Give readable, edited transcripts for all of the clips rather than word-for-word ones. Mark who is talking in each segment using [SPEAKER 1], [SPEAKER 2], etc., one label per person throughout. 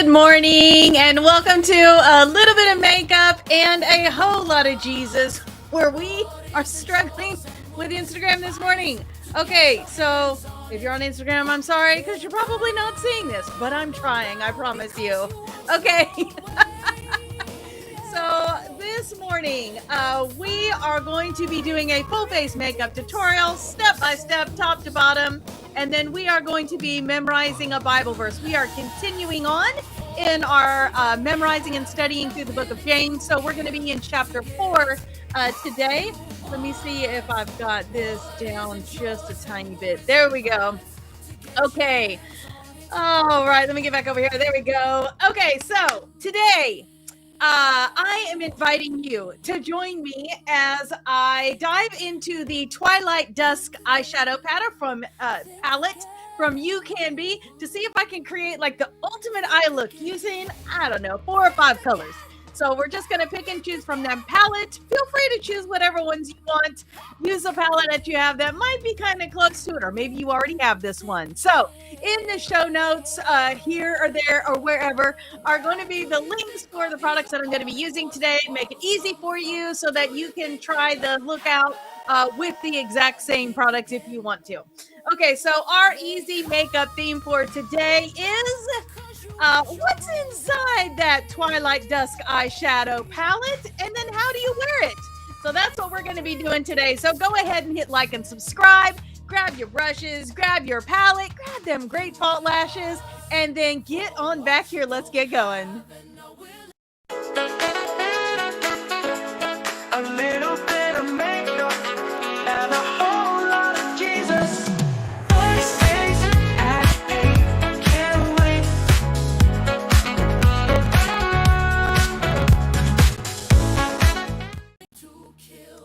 [SPEAKER 1] morning, and welcome to a little bit of makeup and a whole lot of Jesus, where we are struggling with Instagram this morning. Okay, so if you're on Instagram, I'm sorry, because you're probably not seeing this, but I'm trying, I promise you. Okay. So this morning, we are going to be doing a full face makeup tutorial, step by step, top to bottom, and then we are going to be memorizing a Bible verse. We are continuing on in our memorizing and studying through the book of James. So we're going to be in chapter 4 today. Let me see if I've got this down just a tiny bit. There we go. Okay. All right, let me get back over here. There we go. Okay, so today, I am inviting you to join me as I dive into the Twilight Dusk eyeshadow palette from UCANBE to see if I can create like the ultimate eye look using, I don't know, 4 or 5 colors. So we're just going to pick and choose from them palette. Feel free to choose whatever ones you want. Use a palette that you have that might be kind of close to it, or maybe you already have this one. So in the show notes, here or there or wherever, are going to be the links for the products that I'm going to be using today. Make it easy for you so that you can try the lookout with the exact same products if you want to. Okay, so our easy makeup theme for today is what's inside that Twilight Dusk eyeshadow palette, and then how do you wear it? So that's what we're going to be doing today. So go ahead and hit like and subscribe. Grab your brushes, grab your palette, grab them great fault lashes, and then get on back here. Let's get going. A little bit of makeup and a whole lot of Jesus.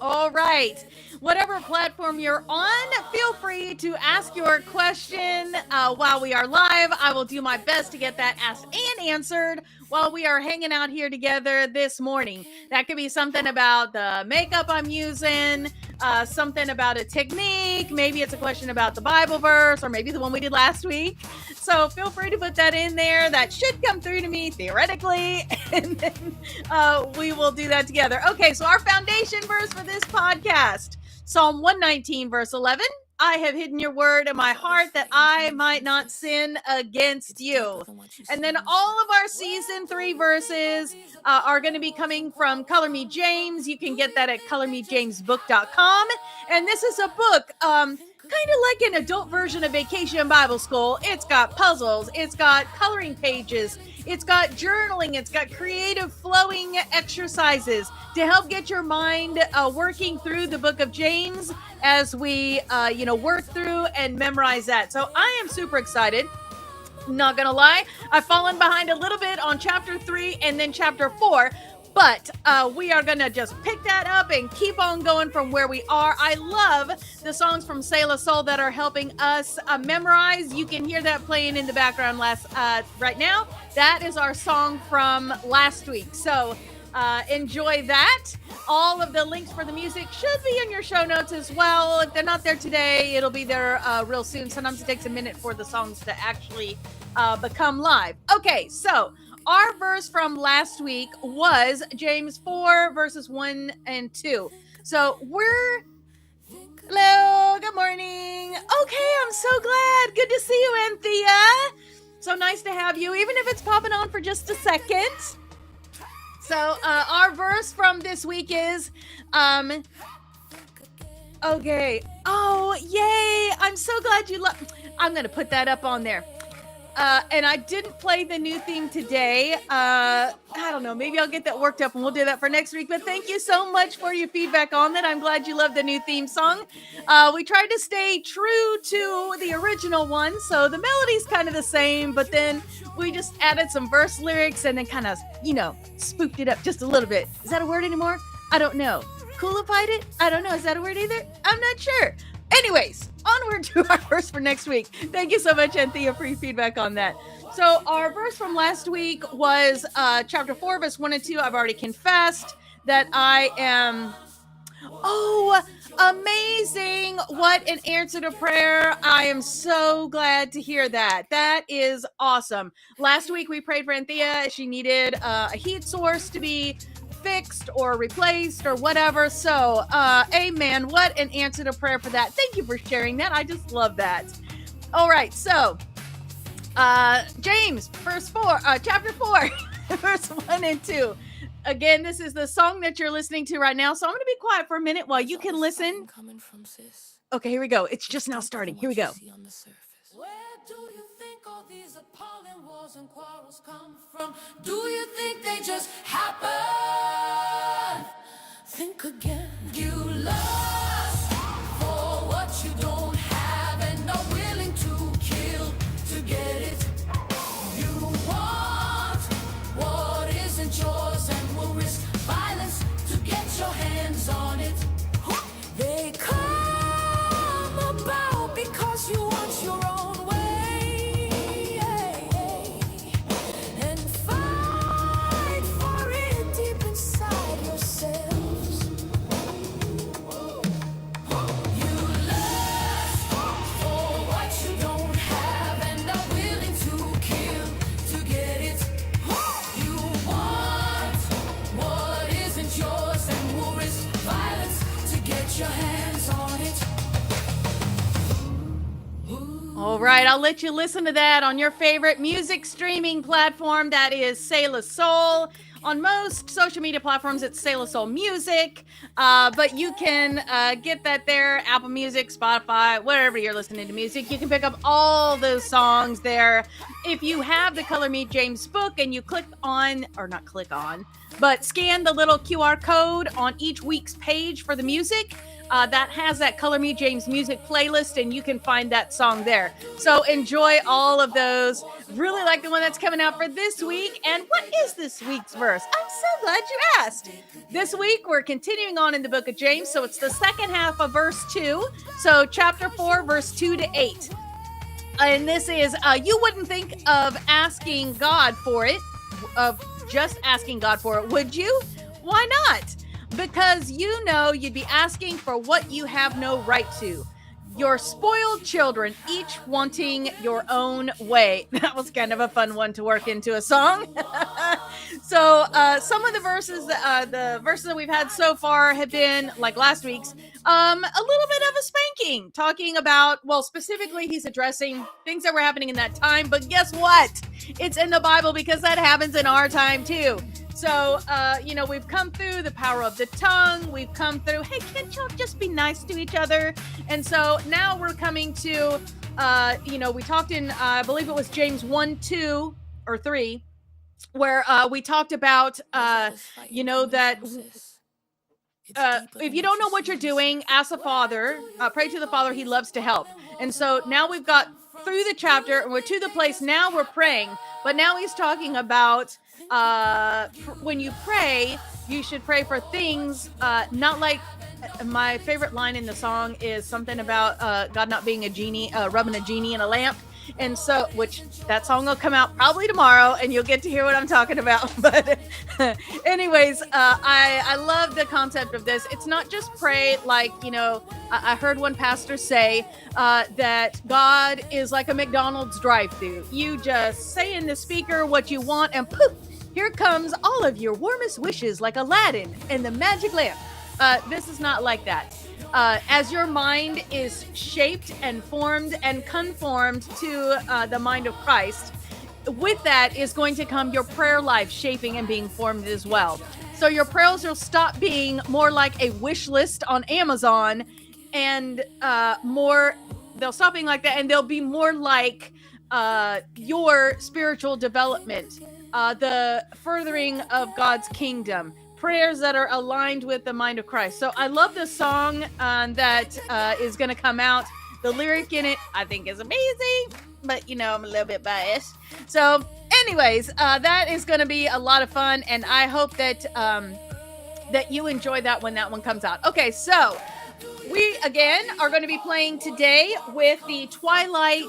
[SPEAKER 1] All right. Whatever platform you're on, feel free to ask your question while we are live. I will do my best to get that asked and answered while we are hanging out here together this morning. That could be something about the makeup I'm using, something about a technique. Maybe it's a question about the Bible verse, or maybe the one we did last week. So feel free to put that in there. That should come through to me theoretically, and then we will do that together. Okay, so our foundation verse for this podcast, Psalm 119, verse 11. I have hidden your word in my heart that I might not sin against you. And then all of our season 3 verses are going to be coming from Color Me James. You can get that at colormejamesbook.com. And this is a book kind of like an adult version of Vacation Bible School. It's got puzzles, it's got coloring pages, it's got journaling, it's got creative flowing exercises to help get your mind working through the book of James as we work through and memorize that. So I am super excited. Not gonna lie, I've fallen behind a little bit on chapter 3 and then chapter 4. But we are going to just pick that up and keep on going from where we are. I love the songs from Selah Soul that are helping us memorize. You can hear that playing in the background right now. That is our song from last week. So enjoy that. All of the links for the music should be in your show notes as well. If they're not there today, it'll be there real soon. Sometimes it takes a minute for the songs to actually become live. Okay, so our verse from last week was James 4, verses 1 and 2. So hello, good morning. Okay, I'm so glad. Good to see you, Anthea. So nice to have you, even if it's popping on for just a second. So our verse from this week is, okay. Oh, yay. I'm so glad you love. I'm going to put that up on there. And I didn't play the new theme today. I don't know. Maybe I'll get that worked up and we'll do that for next week. But thank you so much for your feedback on that. I'm glad you love the new theme song. We tried to stay true to the original one. So the melody's kind of the same, but then we just added some verse lyrics and then kind of, spooked it up just a little bit. Is that a word anymore? I don't know. Coolified it? I don't know. Is that a word either? I'm not sure. Anyways, onward to our verse for next week. Thank you so much, Anthea, for your feedback on that. So our verse from last week was chapter 4, verse 1 and 2. I've already confessed that I am... Oh, Amazing. What an answer to prayer. I am so glad to hear that. That is awesome. Last week we prayed for Anthea. She needed a heat source to be fixed or replaced or whatever. So, amen. What an answer to prayer for that. Thank you for sharing that. I just love that. All right. So, James, chapter 4, verse 1 and 2. Again, this is the song that you're listening to right now. So I'm going to be quiet for a minute while you can listen. Okay, here we go. It's just now starting. Here we go.
[SPEAKER 2] Where do you think all these appalling wars and quarrels come from? Do you think they just happen? Think again. You lust for what you don't have and are willing to kill to get it. You want what isn't yours and will risk violence to get your hands on it. They come about because you want your own way and fight for it deep inside yourselves. You lust for what you don't have and are willing to kill to get it. You want what isn't yours and will risk violence to get your hands on it.
[SPEAKER 1] All right, I'll let you listen to that on your favorite music streaming platform. That is Selah Soul. On most social media platforms, it's Selah Soul Music. But you can get that there, Apple Music, Spotify, wherever you're listening to music. You can pick up all those songs there. If you have the Color Me James book and you scan the little QR code on each week's page for the music, that has that Color Me James music playlist, and you can find that song there. So enjoy all of those. Really like the one that's coming out for this week. And what is this week's verse? I'm so glad you asked. This week, we're continuing on in the book of James. So it's the second half of verse 2. So chapter 4, verse 2 to 8. And this is, you wouldn't think of asking God for it, of just asking God for it, would you? Why not? Because you know you'd be asking for what you have no right to. Your spoiled children, each wanting your own way. That was kind of a fun one to work into a song. So some of the verses that we've had so far have been, like last week's, a little bit of a spanking, talking about, well, specifically he's addressing things that were happening in that time. But guess what? It's in the Bible because that happens in our time too. So, we've come through the power of the tongue. We've come through, hey, can't y'all just be nice to each other? And so now we're coming to, we talked in, I believe it was James 1, 2, or 3, where we talked about, that if you don't know what you're doing, ask the Father, pray to the Father, he loves to help. And so now we've got through the chapter, and we're to the place, now we're praying, but now he's talking about when you pray, you should pray for things, not like, my favorite line in the song is something about God not being a genie, rubbing a genie in a lamp. And so, which that song will come out probably tomorrow and you'll get to hear what I'm talking about. But anyways, I love the concept of this. It's not just pray like, I heard one pastor say that God is like a McDonald's drive-thru. You just say in the speaker what you want and poof, here comes all of your warmest wishes like Aladdin and the magic lamp. This is not like that. As your mind is shaped and formed and conformed to the mind of Christ, with that is going to come your prayer life shaping and being formed as well. So your prayers will stop being more like a wish list on Amazon and they'll stop being like that, and they'll be more like your spiritual development, the furthering of God's kingdom. Prayers that are aligned with the mind of Christ. So I love the song that is going to come out. The lyric in it, I think, is amazing, but I'm a little bit biased. So anyways, that is going to be a lot of fun, and I hope that that you enjoy that when that one comes out. Okay, so We again are going to be playing today with the Twilight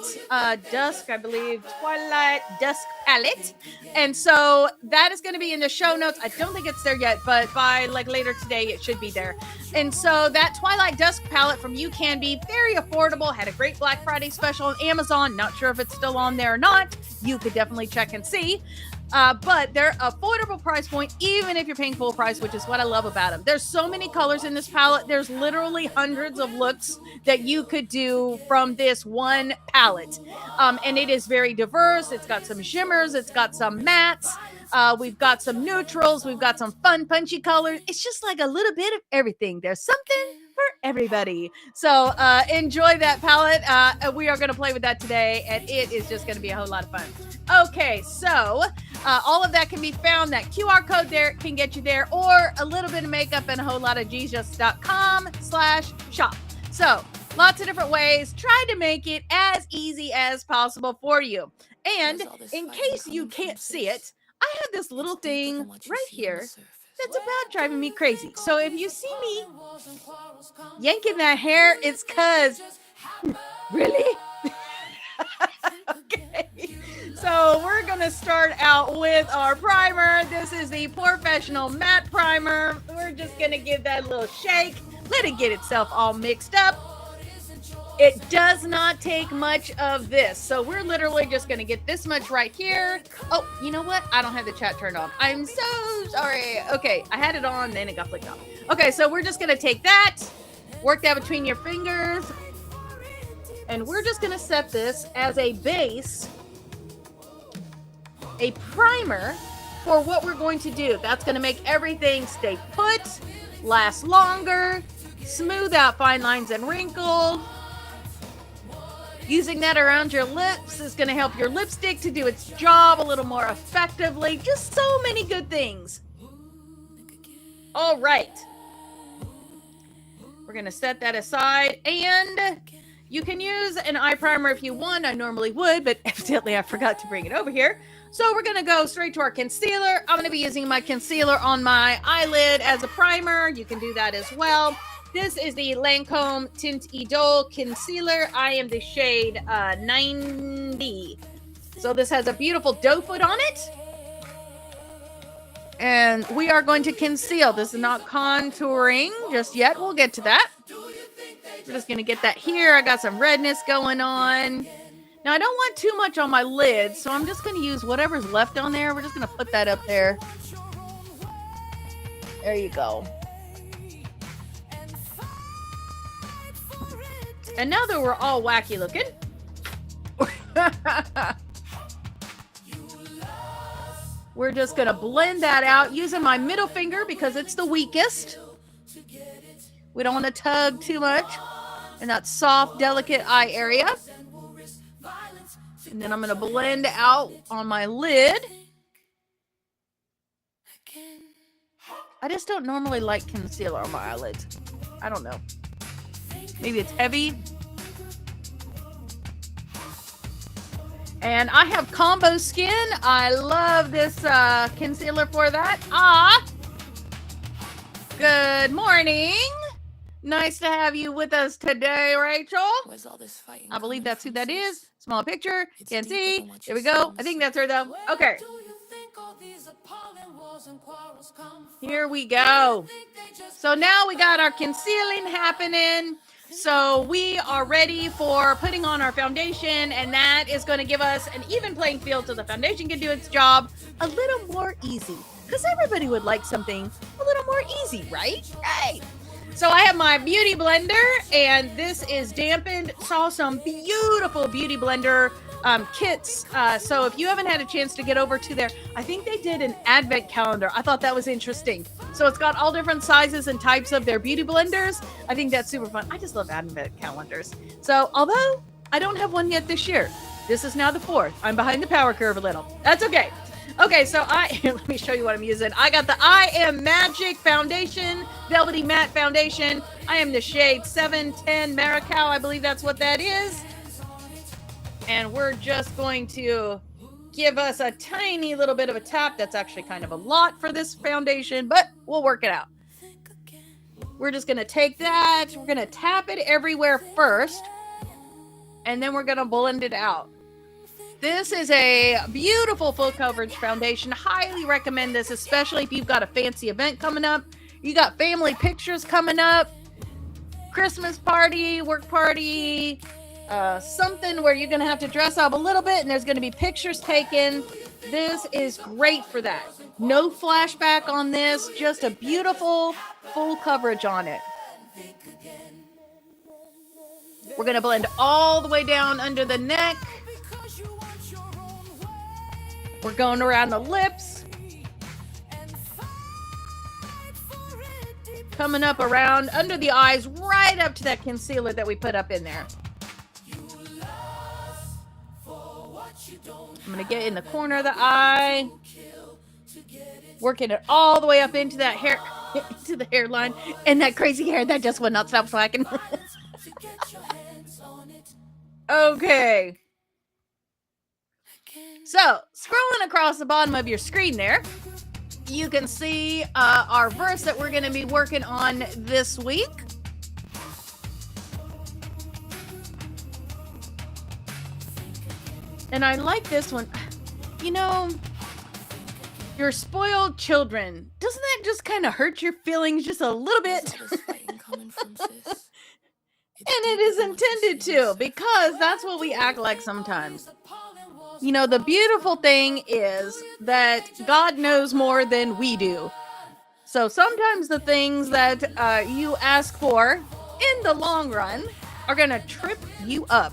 [SPEAKER 1] Dusk, I believe, Twilight Dusk palette. And so that is going to be in the show notes. I don't think it's there yet, but by like later today, it should be there. And so that Twilight Dusk palette from UCANBE, very affordable, had a great Black Friday special on Amazon. Not sure if it's still on there or not. You could definitely check and see. But they're affordable price point, even if you're paying full price, which is what I love about them. There's so many colors in this palette. There's literally hundreds of looks that you could do from this one palette. And it is very diverse. It's got some shimmers. It's got some mattes. We've got some neutrals. We've got some fun, punchy colors. It's just like a little bit of everything. There's something for everybody. So enjoy that palette. We are going to play with that today, and it is just going to be a whole lot of fun. Okay, so all of that can be found. That QR code there can get you there, or a little bit of makeup and a whole lot of jesus.com/shop. So lots of different ways. Try to make it as easy as possible for you. And in case you can't see it, I have this little thing right here that's about driving me crazy. So if you see me yanking that hair, it's because really? Okay. So we're going to start out with our primer. This is the Professional Matte Primer. We're just going to give that a little shake. Let it get itself all mixed up. It does not take much of this. So we're literally just going to get this much right here. Oh, you know what? I don't have the chat turned on. I'm so sorry. Okay, I had it on, then it got flicked off. Okay, so we're just going to take that, work that between your fingers, and we're just going to set this as a base, a primer for what we're going to do. That's going to make everything stay put, last longer, smooth out fine lines and wrinkles. Using that around your lips is going to help your lipstick to do its job a little more effectively. Just so many good things. All right. We're going to set that aside, and you can use an eye primer if you want. I normally would, but evidently I forgot to bring it over here. So we're going to go straight to our concealer. I'm going to be using my concealer on my eyelid as a primer. You can do that as well. This is the Lancome Tint Idole Concealer. I am the shade 90. So this has a beautiful doe foot on it. And we are going to conceal. This is not contouring just yet. We'll get to that. We're just going to get that here. I got some redness going on. Now, I don't want too much on my lid, so I'm just going to use whatever's left on there. We're just going to put that up there. There you go. And now that we're all wacky looking, we're just going to blend that out using my middle finger because it's the weakest. We don't want to tug too much in that soft, delicate eye area. And then I'm going to blend out on my lid. I just don't normally like concealer on my eyelids. I don't know. Maybe it's heavy. And I have combo skin. I love this concealer for that. Good morning. Nice to have you with us today, Rachel.
[SPEAKER 2] Where's all this fighting?
[SPEAKER 1] I believe that's who that is. Small picture. Can't see. There we go. I think that's her, though. Okay. Here we go. So now we got our concealing happening. So we are ready for putting on our foundation, and that is going to give us an even playing field so the foundation can do its job a little more easy. Because everybody would like something a little more easy, right? Right. So I have my beauty blender, and this is dampened. Saw some beautiful beauty blender kits. So if you haven't had a chance to get over to there, I think they did an advent calendar. I thought that was interesting. So it's got all different sizes and types of their beauty blenders. I think that's super fun. I just love advent calendars. So although I don't have one yet this year, this is now the 4th. I'm behind the power curve a little. That's okay. Okay, so let me show you what I'm using. I got the I Am Magic Foundation, Velvety Matte Foundation. I am the shade 710 Maricao. I believe that's what that is. And we're just going to give us a tiny little bit of a tap. That's actually kind of a lot for this foundation, but we'll work it out. We're just going to take that. We're going to tap it everywhere first. And then we're going to blend it out. This is a beautiful full coverage foundation. Highly recommend this, especially if you've got a fancy event coming up. You got family pictures coming up. Christmas party, work party, something where you're going to have to dress up a little bit and there's going to be pictures taken. This is great for that. No flashback on this, just a beautiful full coverage on it. We're going to blend all the way down under the neck. We're going around the lips. Coming up around under the eyes, right up to that concealer that we put up in there. I'm going to get in the corner of the eye. Working it all the way up into that hair, into the hairline. And that crazy hair that just would not stop slacking. Okay. So, scrolling across the bottom of your screen there, you can see our verse that we're going to be working on this week. And I like this one. You know, your spoiled children. Doesn't that just kind of hurt your feelings just a little bit? And it is intended to, because that's what we act like sometimes. You know, the beautiful thing is that God knows more than we do. So sometimes the things that you ask for in the long run are going to trip you up.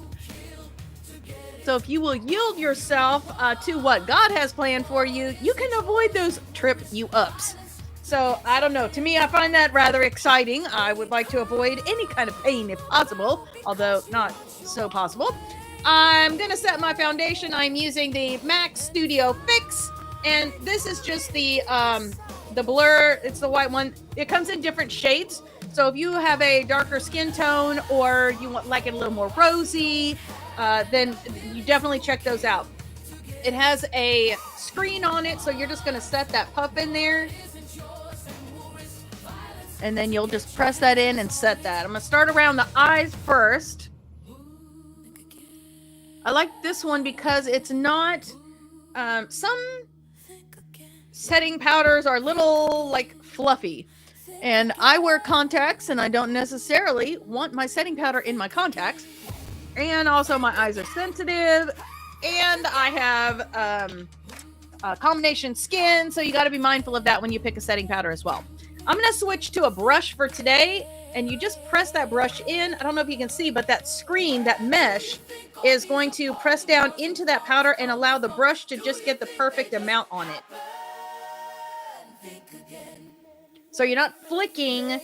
[SPEAKER 1] So if you will yield yourself to what God has planned for you, you can avoid those trip you ups. So I don't know. To me, I find that rather exciting. I would like to avoid any kind of pain if possible, although not so possible. I'm going to set my foundation. I'm using the MAC Studio Fix, and this is just the blur. It's the white one. It comes in different shades. So if you have a darker skin tone or you want like it a little more rosy, then you definitely check those out. It has a screen on it, so you're just going to set that puff in there. And then you'll just press that in and set that. I'm going to start around the eyes first. I like this one because it's not, some setting powders are a little like fluffy. And I wear contacts and I don't necessarily want my setting powder in my contacts. And also my eyes are sensitive and I have combination skin. So you got to be mindful of that when you pick a setting powder as well. I'm going to switch to a brush for today, and you just press that brush in. I don't know if you can see, but that screen, that mesh, is going to press down into that powder and allow the brush to just get the perfect amount on it. So you're not flicking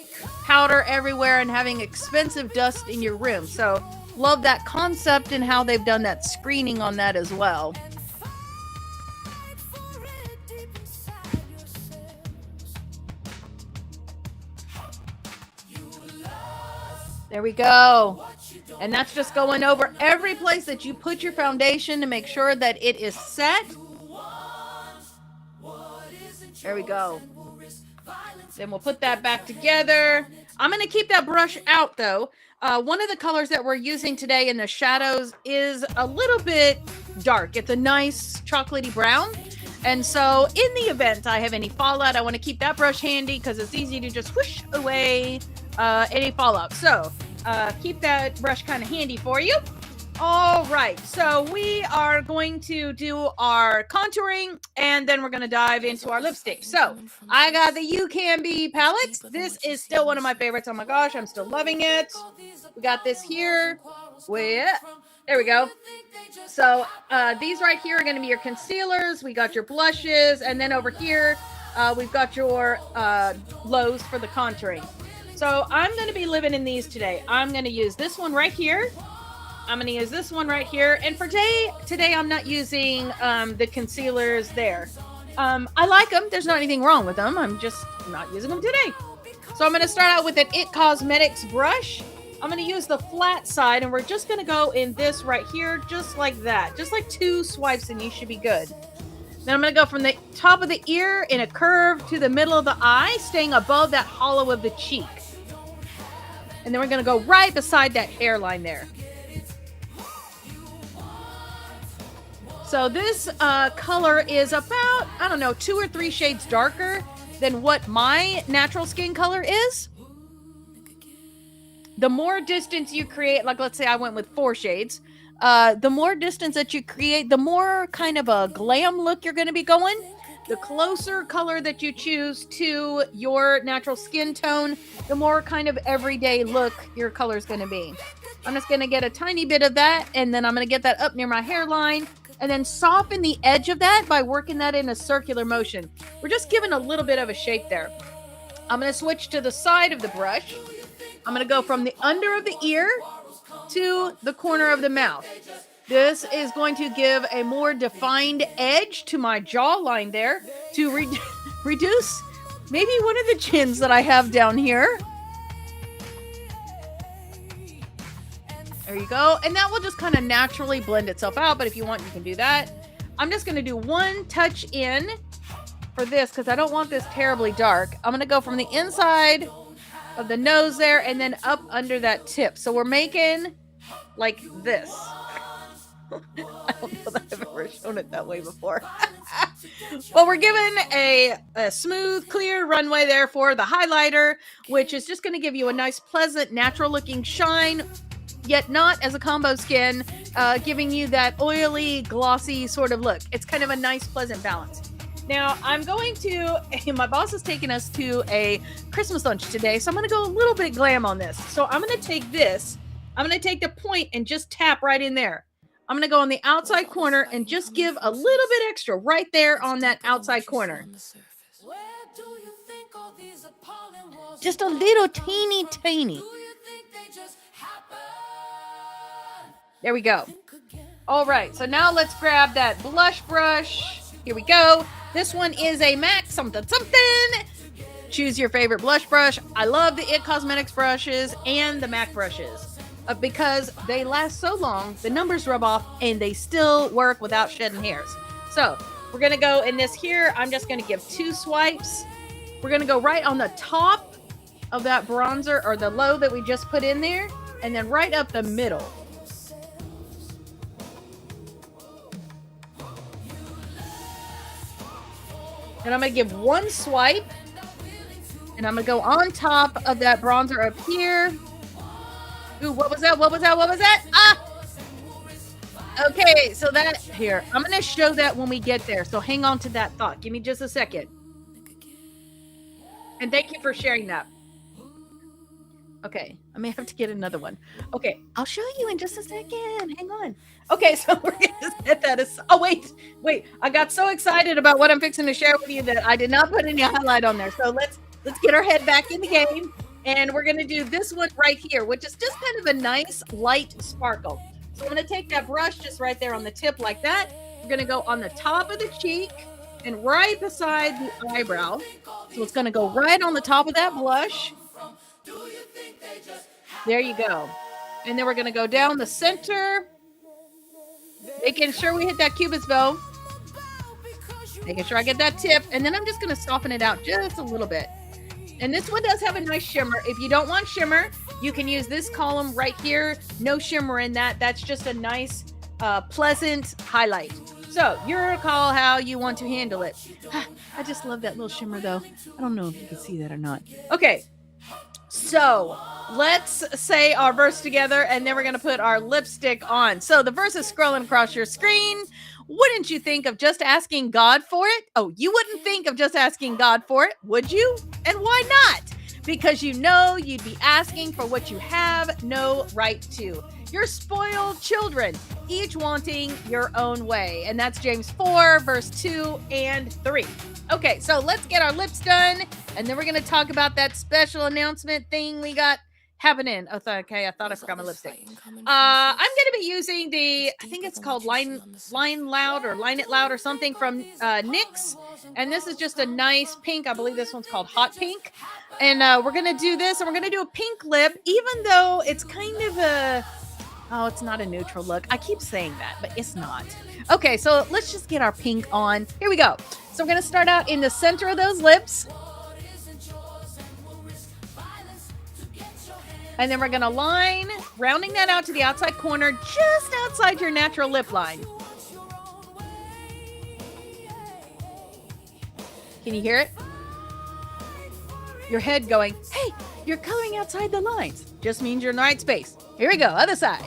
[SPEAKER 1] powder everywhere and having expensive dust in your room. So love that concept and how they've done that screening on that as well. There we go. And that's just going over every place that you put your foundation to make sure that it is set. There we go. Then we'll put that back together. I'm going to keep that brush out though. One of the colors that we're using today in the shadows is a little bit dark. It's a nice chocolatey brown. And so in the event I have any fallout, I want to keep that brush handy because it's easy to just whoosh away any fallout. So keep that brush kind of handy for you. All right, so we are going to do our contouring and then we're going to dive into our lipstick. So I got the UCANBE palette. This is still one of my favorites. Oh my gosh, I'm still loving it. We got this here. There we go. So these right here are going to be your concealers. We got your blushes, and then over here we've got your lows for the contouring. So I'm going to be living in these today. I'm going to use this one right here. I'm going to use this one right here. And for today I'm not using the concealers there. I like them. There's not anything wrong with them. I'm just not using them today. So I'm going to start out with an IT Cosmetics brush. I'm going to use the flat side, and we're just going to go in this right here, just like that. Just like 2 swipes, and you should be good. Then I'm going to go from the top of the ear in a curve to the middle of the eye, staying above that hollow of the cheek. And then we're going to go right beside that hairline there. So this color is about, I don't know, 2 or 3 shades darker than what my natural skin color is. The more distance you create, like let's say I went with 4 shades, the more distance that you create, the more kind of a glam look you're going to be going. The closer color that you choose to your natural skin tone, the more kind of everyday look your color is going to be. I'm just going to get a tiny bit of that, and then I'm going to get that up near my hairline, and then soften the edge of that by working that in a circular motion. We're just giving a little bit of a shape there. I'm going to switch to the side of the brush. I'm going to go from the under of the ear to the corner of the mouth. This is going to give a more defined edge to my jawline there to reduce maybe one of the chins that I have down here. There you go. And that will just kind of naturally blend itself out. But if you want, you can do that. I'm just going to do one touch in for this because I don't want this terribly dark. I'm going to go from the inside of the nose there and then up under that tip. So we're making like this. I don't know that I've ever shown it that way before. Well, we're given a smooth, clear runway there for the highlighter, which is just going to give you a nice, pleasant, natural looking shine, yet not as a combo skin, giving you that oily, glossy sort of look. It's kind of a nice, pleasant balance. Now, I'm going to, my boss is taking us to a Christmas lunch today, so I'm going to go a little bit glam on this. So I'm going to take this, I'm going to take the point and just tap right in there. I'm going to go on the outside corner and just give a little bit extra right there on that outside corner. Just a little teeny. There we go. All right, so now let's grab that blush brush. Here we go. This one is a MAC something. Choose your favorite blush brush. I love the IT Cosmetics brushes and the MAC brushes because they last so long, the numbers rub off, and they still work without shedding hairs. So we're going to go in this here. I'm just going to give 2 swipes. We're going to go right on the top of that bronzer or the low that we just put in there, and then right up the middle. And I'm going to give 1 swipe, and I'm going to go on top of that bronzer up here. Ooh, what was that? Ah! Okay, so that here. I'm going to show that when we get there. So hang on to that thought. Give me just a second. And thank you for sharing that. Okay, I may have to get another one. Okay, I'll show you in just a second. Hang on. Okay, so we're going to set that aside. Oh, wait. I got so excited about what I'm fixing to share with you that I did not put any highlight on there. So let's get our head back in the game. And we're going to do this one right here, which is just kind of a nice light sparkle. So I'm going to take that brush just right there on the tip like that. We're going to go on the top of the cheek and right beside the eyebrow. So it's going to go right on the top of that blush. There you go. And then we're going to go down the center, making sure we hit that cupid's bow, making sure I get that tip. And then I'm just going to soften it out just a little bit. And this one does have a nice shimmer. If you don't want shimmer, you can use this column right here. No shimmer in that. That's just a nice, pleasant highlight. So your call how you want to handle it. I just love that little shimmer though. I don't know if you can see that or not. Okay. So let's say our verse together, and then we're going to put our lipstick on. So the verse is scrolling across your screen. Wouldn't you think of just asking God for it? Oh, you wouldn't think of just asking God for it, would you? And why not? Because you know you'd be asking for what you have no right to. You're spoiled children, each wanting your own way. And that's James 4, verse 2 and 3. Okay, so let's get our lips done, and then we're going to talk about that special announcement thing we got happening. Oh, okay, I thought I forgot my lipstick. I'm going to be using the, I think it's called Line It Loud or something from NYX. And this is just a nice pink. I believe this one's called Hot Pink. And we're going to do this, and we're going to do a pink lip, even though it's kind of a, oh, it's not a neutral look. I keep saying that, but it's not. Okay, so let's just get our pink on. Here we go. So we're going to start out in the center of those lips. And then we're going to line, rounding that out to the outside corner, just outside your natural lip line. Can you hear it? Your head going, hey, you're coloring outside the lines. Just means you're in the right space. Here we go, other side.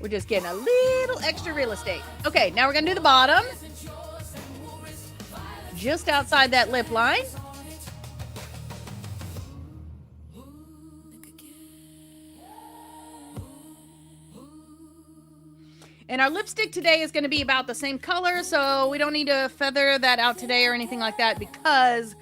[SPEAKER 1] We're just getting a little extra real estate. Okay, now we're gonna do the bottom. Just outside that lip line. And our lipstick today is going to be about the same color, so we don't need to feather that out today or anything like that because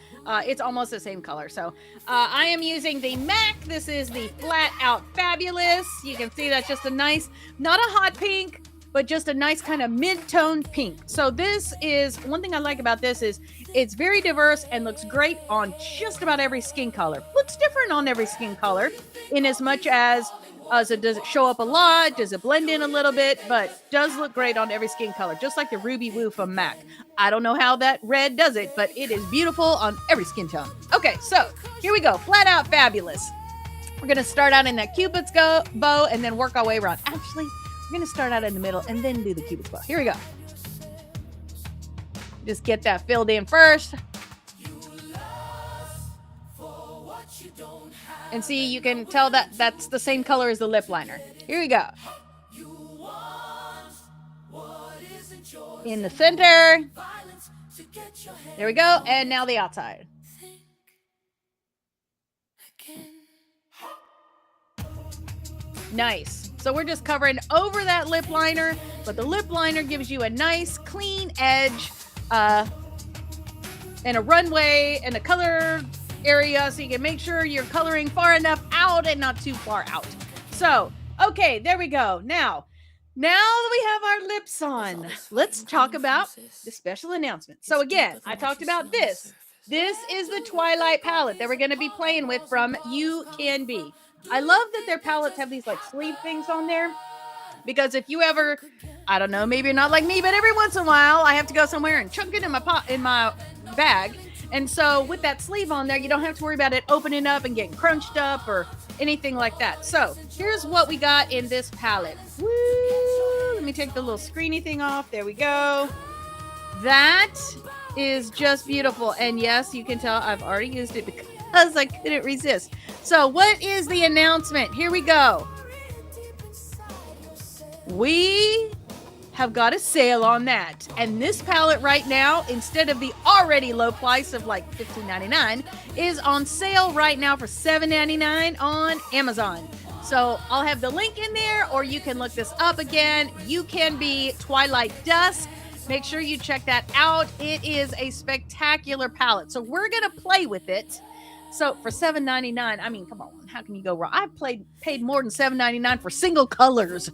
[SPEAKER 1] it's almost the same color. So I am using the MAC. This is the Flat Out Fabulous. You can see that's just a nice, not a hot pink, but just a nice kind of mid-toned pink. So this is, one thing I like about this is it's very diverse and looks great on just about every skin color. Looks different on every skin color in as much as so does it show up a lot? Does it blend in a little bit? But does look great on every skin color, just like the Ruby Woo from MAC. I don't know how that red does it, but it is beautiful on every skin tone. Okay, so here we go. Flat Out Fabulous. We're going to start out in that Cupid's bow and then work our way around. Actually, we're going to start out in the middle and then do the Cupid's bow. Here we go. Just get that filled in first. And see, you can tell that that's the same color as the lip liner. Here we go. In the center. There we go. And now the outside. Nice. So we're just covering over that lip liner, but the lip liner gives you a nice clean edge and a runway and a color area so you can make sure you're coloring far enough out and not too far out. So, okay, there we go. Now that we have our lips on, let's talk about the special announcement. So again, I talked about this. This is the Twilight palette that we're going to be playing with from UCANBE. I love that their palettes have these like sleeve things on there because if you ever, I don't know, maybe you're not like me, but every once in a while I have to go somewhere and chunk it in my bag. And so with that sleeve on there, you don't have to worry about it opening up and getting crunched up or anything like that. So here's what we got in this palette. Woo! Let me take the little screeny thing off. There we go. That is just beautiful. And yes, you can tell I've already used it because I couldn't resist. So what is the announcement? Here we go. We have got a sale on that. And this palette right now, instead of the already low price of like $15.99, is on sale right now for $7.99 on Amazon. So I'll have the link in there, or you can look this up again. UCANBE Twilight Dusk. Make sure you check that out. It is a spectacular palette. So we're going to play with it. So for $7.99, I mean, come on, how can you go wrong? I paid more than $7.99 for single colors.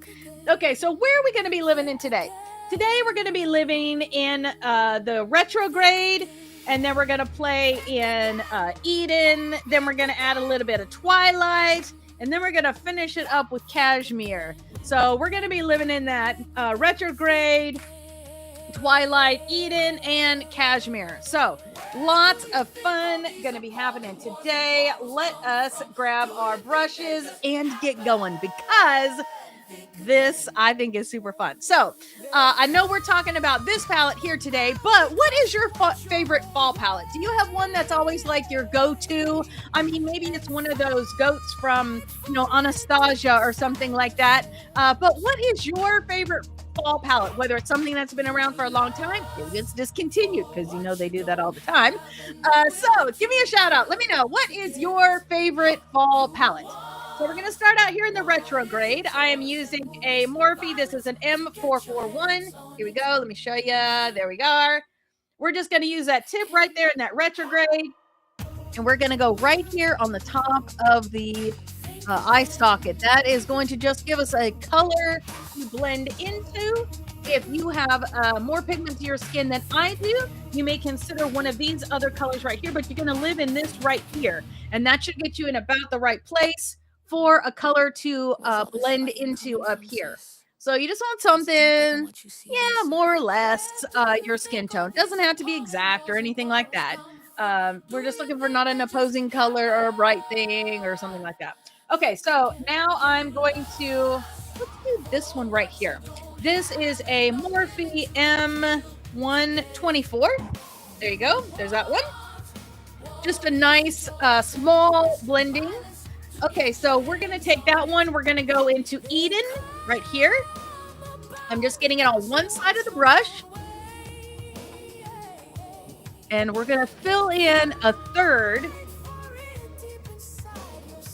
[SPEAKER 1] Okay, so where are we going to be living in today? Today we're going to be living in the Retrograde, and then we're going to play in Eden. Then we're going to add a little bit of Twilight, and then we're going to finish it up with Cashmere. So we're going to be living in that Retrograde, Twilight, Eden, and Cashmere. So lots of fun going to be happening today. Let us grab our brushes and get going because this, I think, is super fun. So I know we're talking about this palette here today, but what is your favorite fall palette? Do you have one that's always like your go-to? I mean, maybe it's one of those goats from, Anastasia or something like that. But what is your favorite fall palette? Whether it's something that's been around for a long time, maybe it's discontinued because they do that all the time. So give me a shout out. Let me know, what is your favorite fall palette? So we're going to start out here in the Retrograde. I am using a Morphe. This is an M441. Here we go. Let me show you. There we are. We're just going to use that tip right there in that Retrograde. And we're going to go right here on the top of the eye socket. That is going to just give us a color to blend into. If you have more pigment to your skin than I do, you may consider one of these other colors right here, but you're going to live in this right here. And that should get you in about the right place for a color to blend into up here. So you just want something, yeah, more or less your skin tone. Doesn't have to be exact or anything like that. We're just looking for not an opposing color or a bright thing or something like that. Okay, so now I'm going to, let's do this one right here. This is a Morphe M124. There you go. There's that one. Just a nice small blending. Okay, so we're going to take that one. We're going to go into Eden right here. I'm just getting it on one side of the brush. And we're going to fill in a third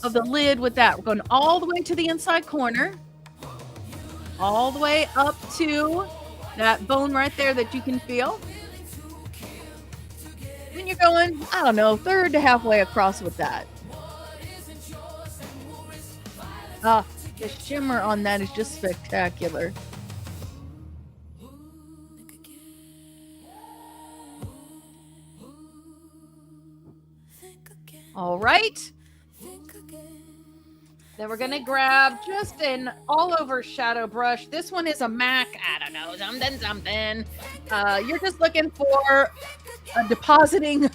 [SPEAKER 1] of the lid with that. We're going all the way to the inside corner. All the way up to that bone right there that you can feel. Then you're going, I don't know, third to halfway across with that. The shimmer on that is just spectacular. All right. Then we're going to grab just an all-over shadow brush. This one is a MAC, I don't know, something. You're just looking for a depositing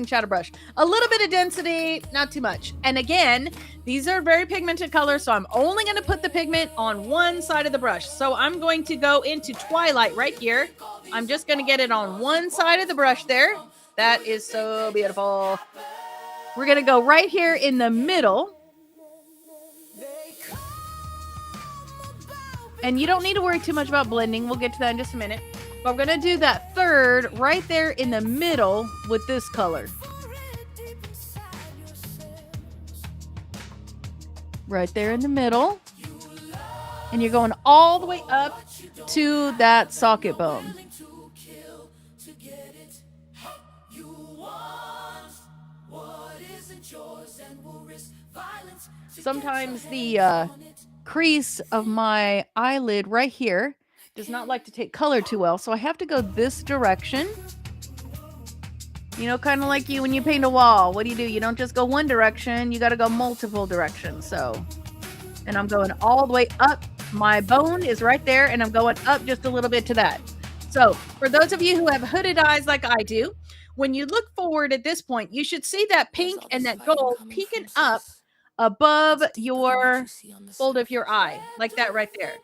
[SPEAKER 1] shadow brush. A little bit of density, not too much. And again, these are very pigmented colors, so I'm only going to put the pigment on one side of the brush. So I'm going to go into Twilight right here. I'm just going to get it on one side of the brush there. That is so beautiful. We're going to go right here in the middle. And you don't need to worry too much about blending. We'll get to that in just a minute. But we're going to do that third right there in the middle with this color. Right there in the middle. And you're going all the way up to that socket bone. Sometimes the crease of my eyelid right here does not like to take color too well, so I have to go this direction. You know, kind of like you when you paint a wall. What do? You don't just go one direction, you got to go multiple directions. So, and I'm going all the way up. My bone is right there, and I'm going up just a little bit to that. So for those of you who have hooded eyes like I do, when you look forward at this point, you should see that pink and that gold peeking up above your fold of your eye, like that right there.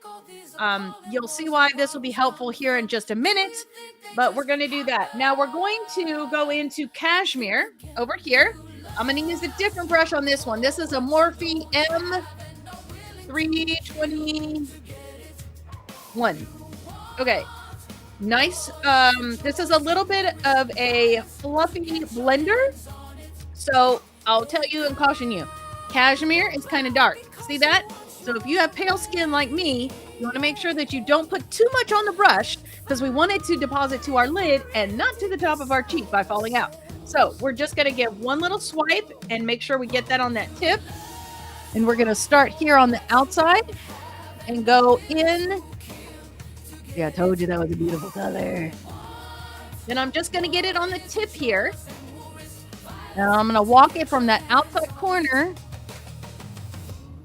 [SPEAKER 1] You'll see why this will be helpful here in just a minute, but we're going to do that. Now we're going to go into Cashmere over here. I'm going to use a different brush on this one. This is a Morphe M321. Okay, nice. This is a little bit of a fluffy blender, so I'll tell you and caution you. Cashmere is kind of dark. See that? So if you have pale skin like me, you want to make sure that you don't put too much on the brush because we want it to deposit to our lid and not to the top of our cheek by falling out. So we're just going to give one little swipe and make sure we get that on that tip. And we're going to start here on the outside and go in. Yeah, I told you that was a beautiful color. Then I'm just going to get it on the tip here. Now I'm going to walk it from that outside corner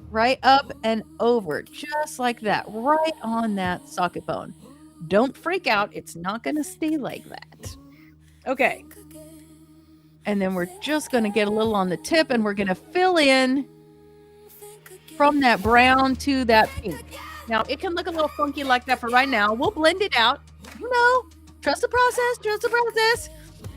[SPEAKER 1] right up and over, just like that, right on that socket bone. Don't freak out. It's not going to stay like that. Okay. And then we're just going to get a little on the tip, and we're going to fill in from that brown to that pink. Now, it can look a little funky like that for right now. We'll blend it out. You know, trust the process, trust the process.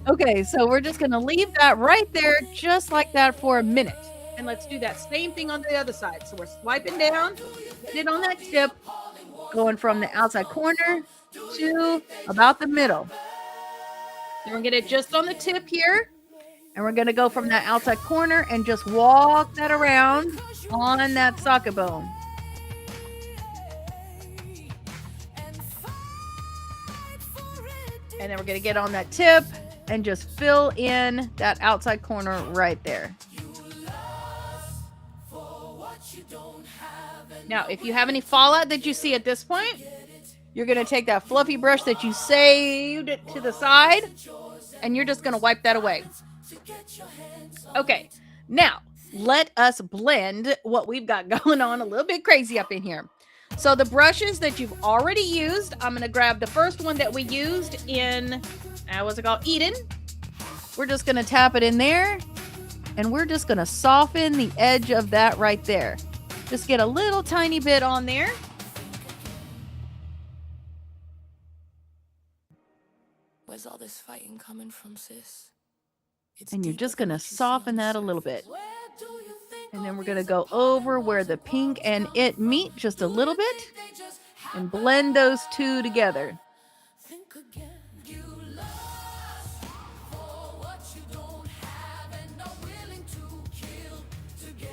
[SPEAKER 1] Okay, so we're just going to leave that right there just like that for a minute. And let's do that same thing on the other side. So we're swiping down, getting it on that tip, going from the outside corner to about the middle. Then we're going to get it just on the tip here. And we're going to go from that outside corner and just walk that around on that socket bone. And then we're going to get on that tip and just fill in that outside corner right there. Now, if you have any fallout that you see at this point, you're going to take that fluffy brush that you saved to the side, and you're just going to wipe that away. Okay, now let us blend what we've got going on a little bit crazy up in here. So the brushes that you've already used, I'm going to grab the first one that we used in, what's it called? Eden. We're just going to tap it in there, and we're just going to soften the edge of that right there. Just get a little tiny bit on there.
[SPEAKER 2] Where's all this fighting coming from, sis?
[SPEAKER 1] And you're just going to soften that a little bit. And then we're going to go over where the pink and it meet just a little bit and blend those two together.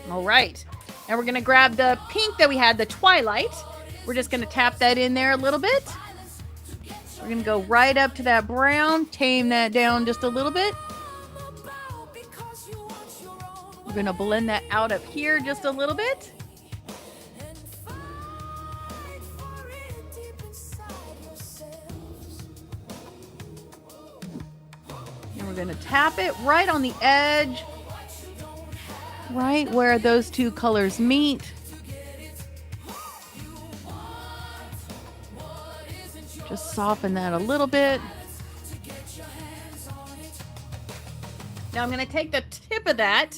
[SPEAKER 1] All right. Now we're going to grab the pink that we had, the Twilight. We're just going to tap that in there a little bit. We're going to go right up to that brown, tame that down just a little bit. We're going to blend that out up here just a little bit. And we're going to tap it right on the edge, right where those two colors meet. Just soften that a little bit. Now I'm going to take the tip of that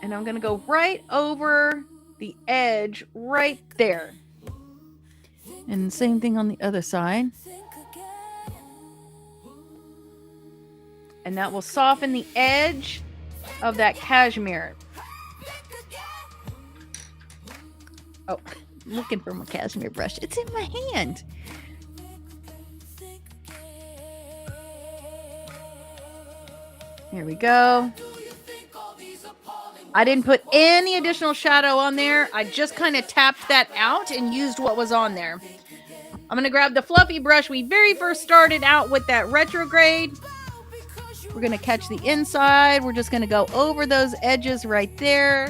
[SPEAKER 1] and I'm going to go right over the edge right there. And same thing on the other side. And that will soften the edge of that cashmere. Oh, looking for my cashmere brush. It's in my hand. Here we go. I didn't put any additional shadow on there. I just kind of tapped that out and used what was on there. I'm going to grab the fluffy brush. We very first started out with that retrograde. We're going to catch the inside. We're just going to go over those edges right there.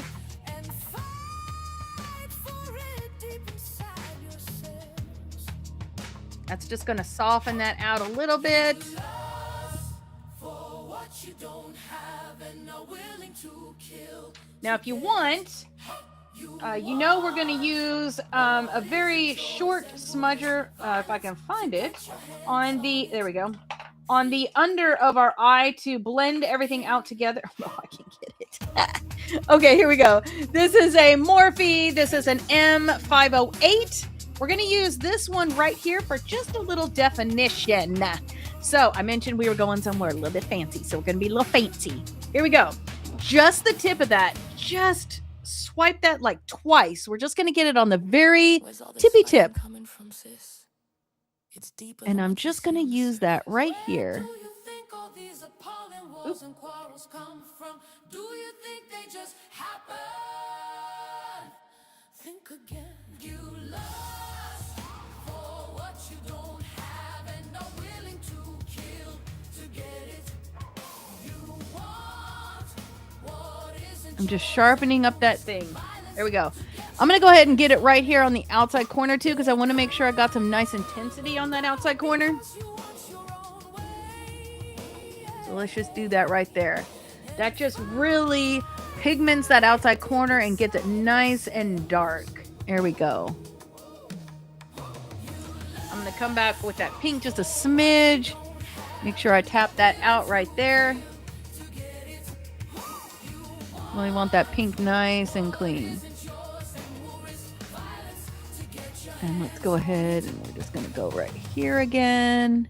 [SPEAKER 1] That's just going to soften that out a little bit. Now, if you want, you know we're going to use a very short smudger, if I can find it, on the, there we go, on the under of our eye to blend everything out together. Oh, I can't get it. Okay, here we go. This is a Morphe. This is an M508. We're going to use this one right here for just a little definition. So I mentioned we were going somewhere a little bit fancy, so we're going to be a little fancy. Here we go. Just the tip of that. Just swipe that like twice. We're just going to get it on the very tippy tip. And I'm just going to use that right here. Oops. Do you think they just happen? Think again. You lust for what you don't have and are willing to kill to get it. You want what isn't. I'm just sharpening up that thing. There we go. I'm going to go ahead and get it right here on the outside corner too, because I want to make sure I got some nice intensity on that outside corner. So let's just do that right there. That just really pigments that outside corner and gets it nice and dark. There we go. I'm going to come back with that pink just a smidge. Make sure I tap that out right there. Really want that pink nice and clean. And let's go ahead and we're just going to go right here again.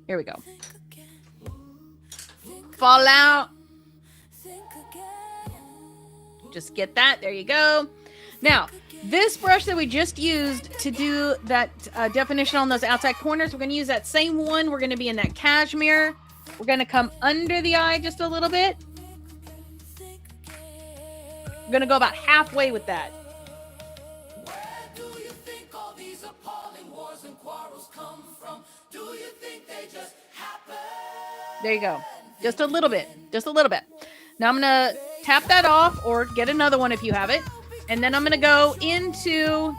[SPEAKER 1] Here we go. Fallout. Just get that. There you go. Now, this brush that we just used to do that definition on those outside corners, we're going to use that same one. We're going to be in that cashmere. We're going to come under the eye just a little bit. We're going to go about halfway with that. Where do you think all these appalling wars and quarrels come from? Do you think they just happen? There you go. Just a little bit. Just a little bit. Now I'm going to tap that off or get another one if you have it. And then I'm going to go into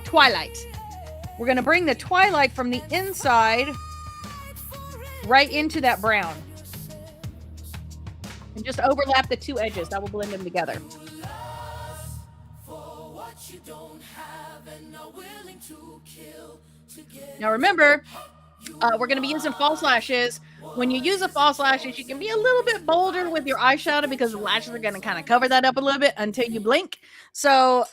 [SPEAKER 1] Twilight. We're going to bring the Twilight from the inside right into that brown. And just overlap the two edges. That will blend them together. Now remember, we're going to be using false lashes. When you use a false lashes, you can be a little bit bolder with your eyeshadow because the lashes are going to kind of cover that up a little bit until you blink. So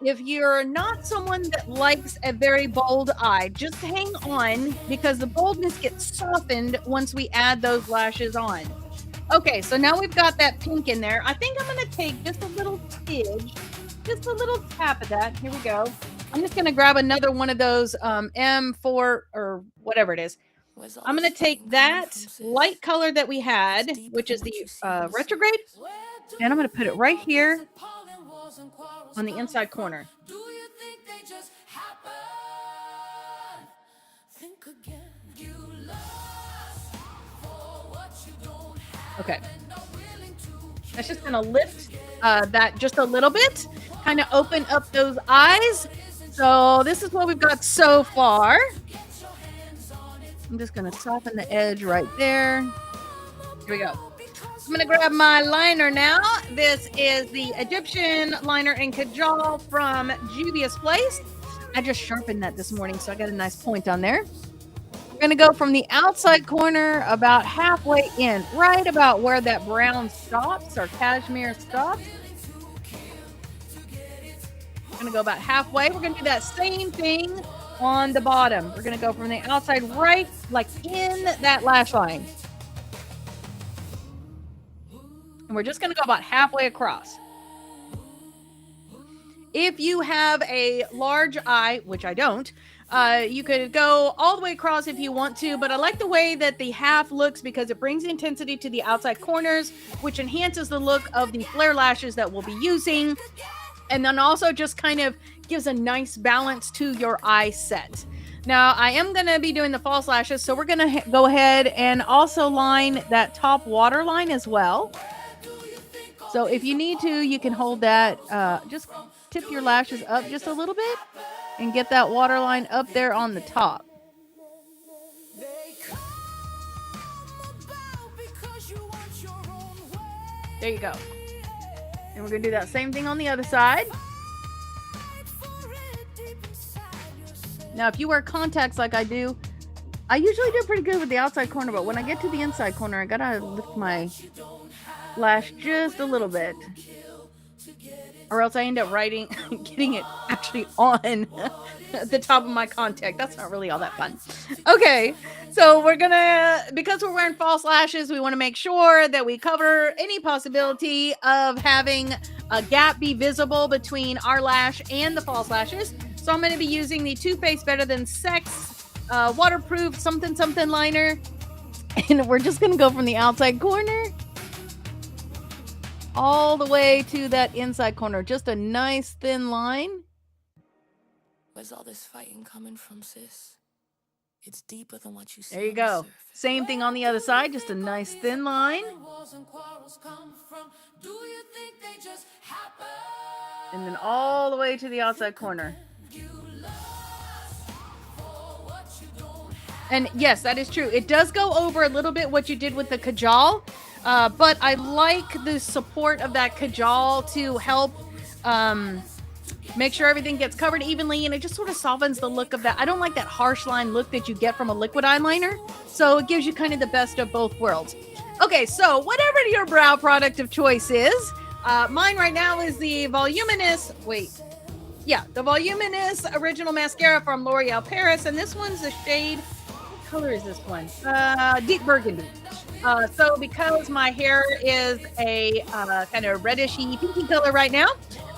[SPEAKER 1] if you're not someone that likes a very bold eye, just hang on because the boldness gets softened once we add those lashes on. Okay, so now we've got that pink in there. I think I'm going to take just a little smidge, just a little tap of that. Here we go. I'm just going to grab another one of those M4 or whatever it is. I'm going to take that light color that we had, which is the retrograde, and I'm going to put it right here on the inside corner. Okay. That's just going to lift that just a little bit, kind of open up those eyes. So this is what we've got so far. I'm just going to soften the edge right there. Here we go. I'm going to grab my liner now. This is the Egyptian liner and Kajal from Juvia's Place. I just sharpened that this morning, so I got a nice point on there. We're going to go from the outside corner about halfway in, right about where that brown stops or cashmere stops. We're going to go about halfway. We're going to do that same thing on the bottom. We're going to go from the outside right, like in that lash line. And we're just going to go about halfway across. If you have a large eye, which I don't, you could go all the way across if you want to, but I like the way that the half looks because it brings intensity to the outside corners, which enhances the look of the flare lashes that we'll be using. And then also just kind of gives a nice balance to your eye set. Now, I am going to be doing the false lashes, so we're going to go ahead and also line that top waterline as well. So if you need to, you can hold that, just tip your lashes up just a little bit and get that waterline up there on the top. There you go. And we're going to do that same thing on the other side. Now, if you wear contacts like I do, I usually do pretty good with the outside corner, but when I get to the inside corner, I got to lift my lash just a little bit. Or else I end up getting it actually on the top of my contact. That's not really all that fun. Okay, so because we're wearing false lashes, we want to make sure that we cover any possibility of having a gap be visible between our lash and the false lashes. So I'm going to be using the Too Faced Better Than Sex waterproof something liner. And we're just going to go from the outside corner all the way to that inside corner. Just a nice thin line.
[SPEAKER 2] Where's all this fighting coming from, sis? It's deeper than what you see.
[SPEAKER 1] There you go. Same thing on the other side. Just a nice thin line. And then all the way to the outside corner. And yes, that is true. It does go over a little bit what you did with the Kajal. But I like the support of that Kajal to help make sure everything gets covered evenly, and it just sort of softens the look of that. I don't like that harsh line look that you get from a liquid eyeliner, so it gives you kind of the best of both worlds. Okay, so whatever your brow product of choice is, mine right now is the Voluminous Original Mascara from L'Oreal Paris, and this one's the shade, what color is this one? Deep Burgundy. So because my hair is a kind of reddishy pinky color right now,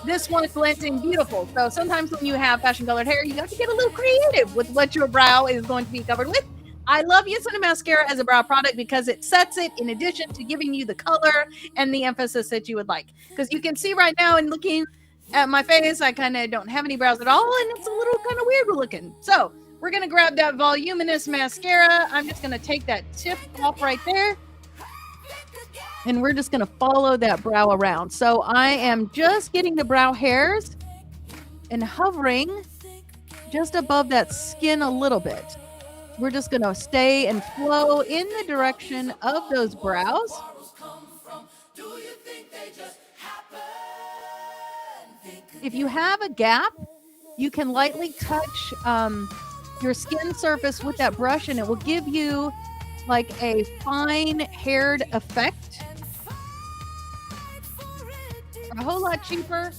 [SPEAKER 1] this one blends in beautiful. So sometimes when you have fashion colored hair, you have to get a little creative with what your brow is going to be covered with. I love using a mascara as a brow product because it sets it in addition to giving you the color and the emphasis that you would like. Because you can see right now in looking at my face, I kind of don't have any brows at all, and it's a little kind of weird looking. So we're going to grab that Voluminous mascara. I'm just going to take that tip off right there. And we're just going to follow that brow around. So I am just getting the brow hairs and hovering just above that skin a little bit. We're just going to stay and flow in the direction of those brows. If you have a gap, you can lightly touch your skin surface with that brush and it will give you like a fine haired effect. A whole lot cheaper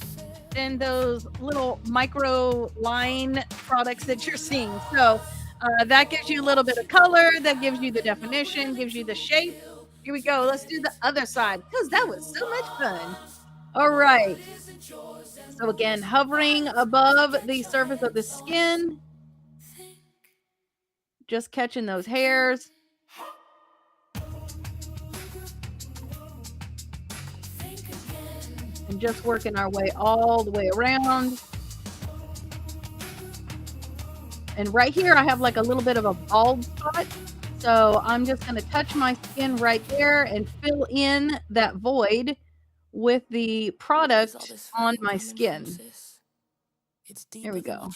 [SPEAKER 1] than those little micro line products that you're seeing. So that gives you a little bit of color, that gives you the definition, gives you the shape. Here we go. Let's do the other side because that was so much fun. All right. So again, hovering above the surface of the skin, just catching those hairs. And just working our way all the way around. And right here, I have like a little bit of a bald spot. So I'm just going to touch my skin right there and fill in that void with the product on my skin. Here we go.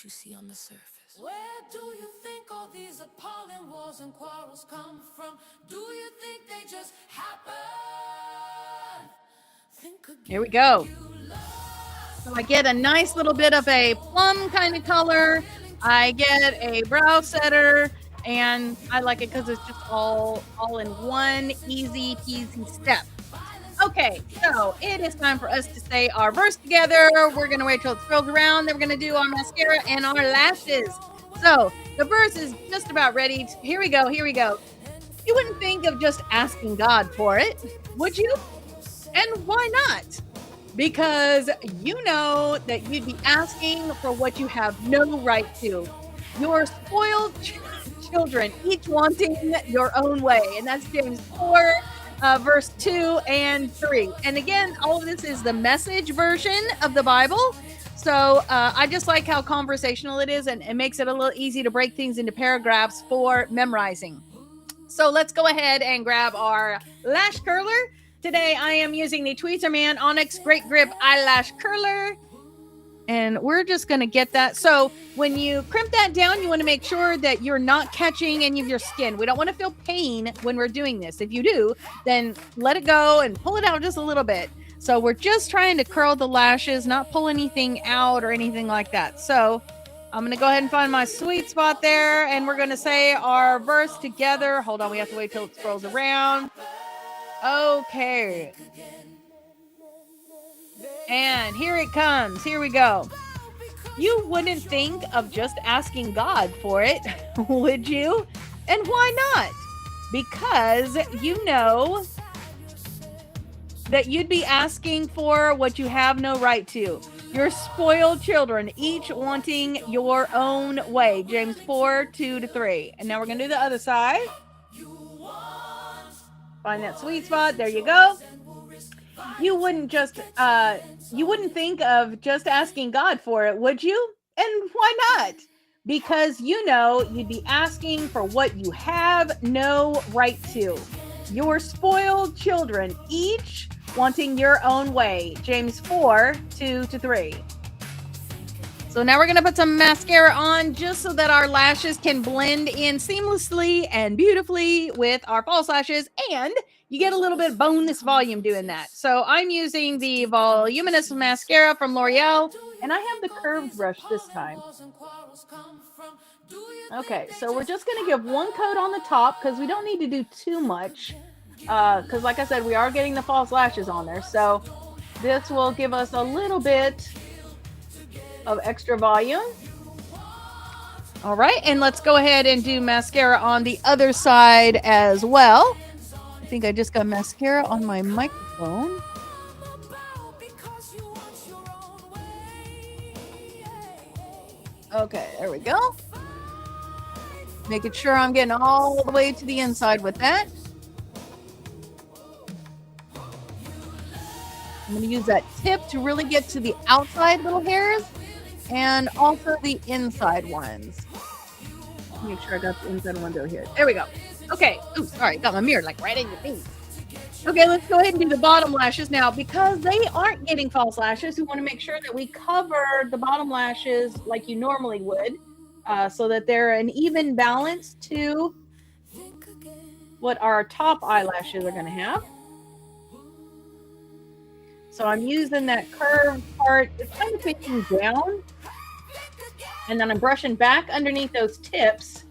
[SPEAKER 2] Where do you think all these appalling wars and quarrels come from? Do you think they just happen?
[SPEAKER 1] Here we go. So I get a nice little bit of a plum kind of color. I get a brow setter, and I like it because it's just all in one easy peasy step. Okay, so it is time for us to say our verse together. We're going to wait till it scrolls around. Then we're going to do our mascara and our lashes. So the verse is just about ready. Here we go. Here we go. You wouldn't think of just asking God for it, would you? And why not? Because you know that you'd be asking for what you have no right to. Your spoiled children, each wanting your own way. And that's James 4. Verse 2 and 3. And again, all of this is the Message version of the Bible. So I just like how conversational it is, and it makes it a little easy to break things into paragraphs for memorizing. So let's go ahead and grab our lash curler. Today I am using the Tweezerman Onyx Great Grip Eyelash Curler. And we're just going to get that. So when you crimp that down, you want to make sure that you're not catching any of your skin. We don't want to feel pain when we're doing this. If you do, then let it go and pull it out just a little bit. So we're just trying to curl the lashes, not pull anything out or anything like that. So I'm going to go ahead and find my sweet spot there. And we're going to say our verse together. Hold on. We have to wait till it scrolls around. Okay. And here it comes. Here we go. You wouldn't think of just asking God for it, would you? And why not? Because you know that you'd be asking for what you have no right to. Your spoiled children, each wanting your own way. James 4, 2-3. And now we're going to do the other side. Find that sweet spot. There you go. You wouldn't think of just asking God for it, would you? And why not? Because you know you'd be asking for what you have no right to. Your spoiled children, each wanting your own way. James 4, 2-3. So now we're going to put some mascara on just so that our lashes can blend in seamlessly and beautifully with our false lashes, and you get a little bit of bonus volume doing that. So I'm using the Voluminous Mascara from L'Oreal, and I have the curved brush this time. Okay, so we're just going to give one coat on the top because we don't need to do too much because like I said, we are getting the false lashes on there. So this will give us a little bit of extra volume. All right, and let's go ahead and do mascara on the other side as well. I think I just got mascara on my microphone. Okay, there we go. Making sure I'm getting all the way to the inside with that. I'm going to use that tip to really get to the outside little hairs and also the inside ones. Make sure I got the inside one over here. There we go. Okay. Ooh, sorry. Got my mirror like right in your face. Okay, let's go ahead and do the bottom lashes now. Because they aren't getting false lashes, we want to make sure that we cover the bottom lashes like you normally would. so that they're an even balance to what our top eyelashes are going to have. So I'm using that curved part. It's kind of facing down. And then I'm brushing back underneath those tips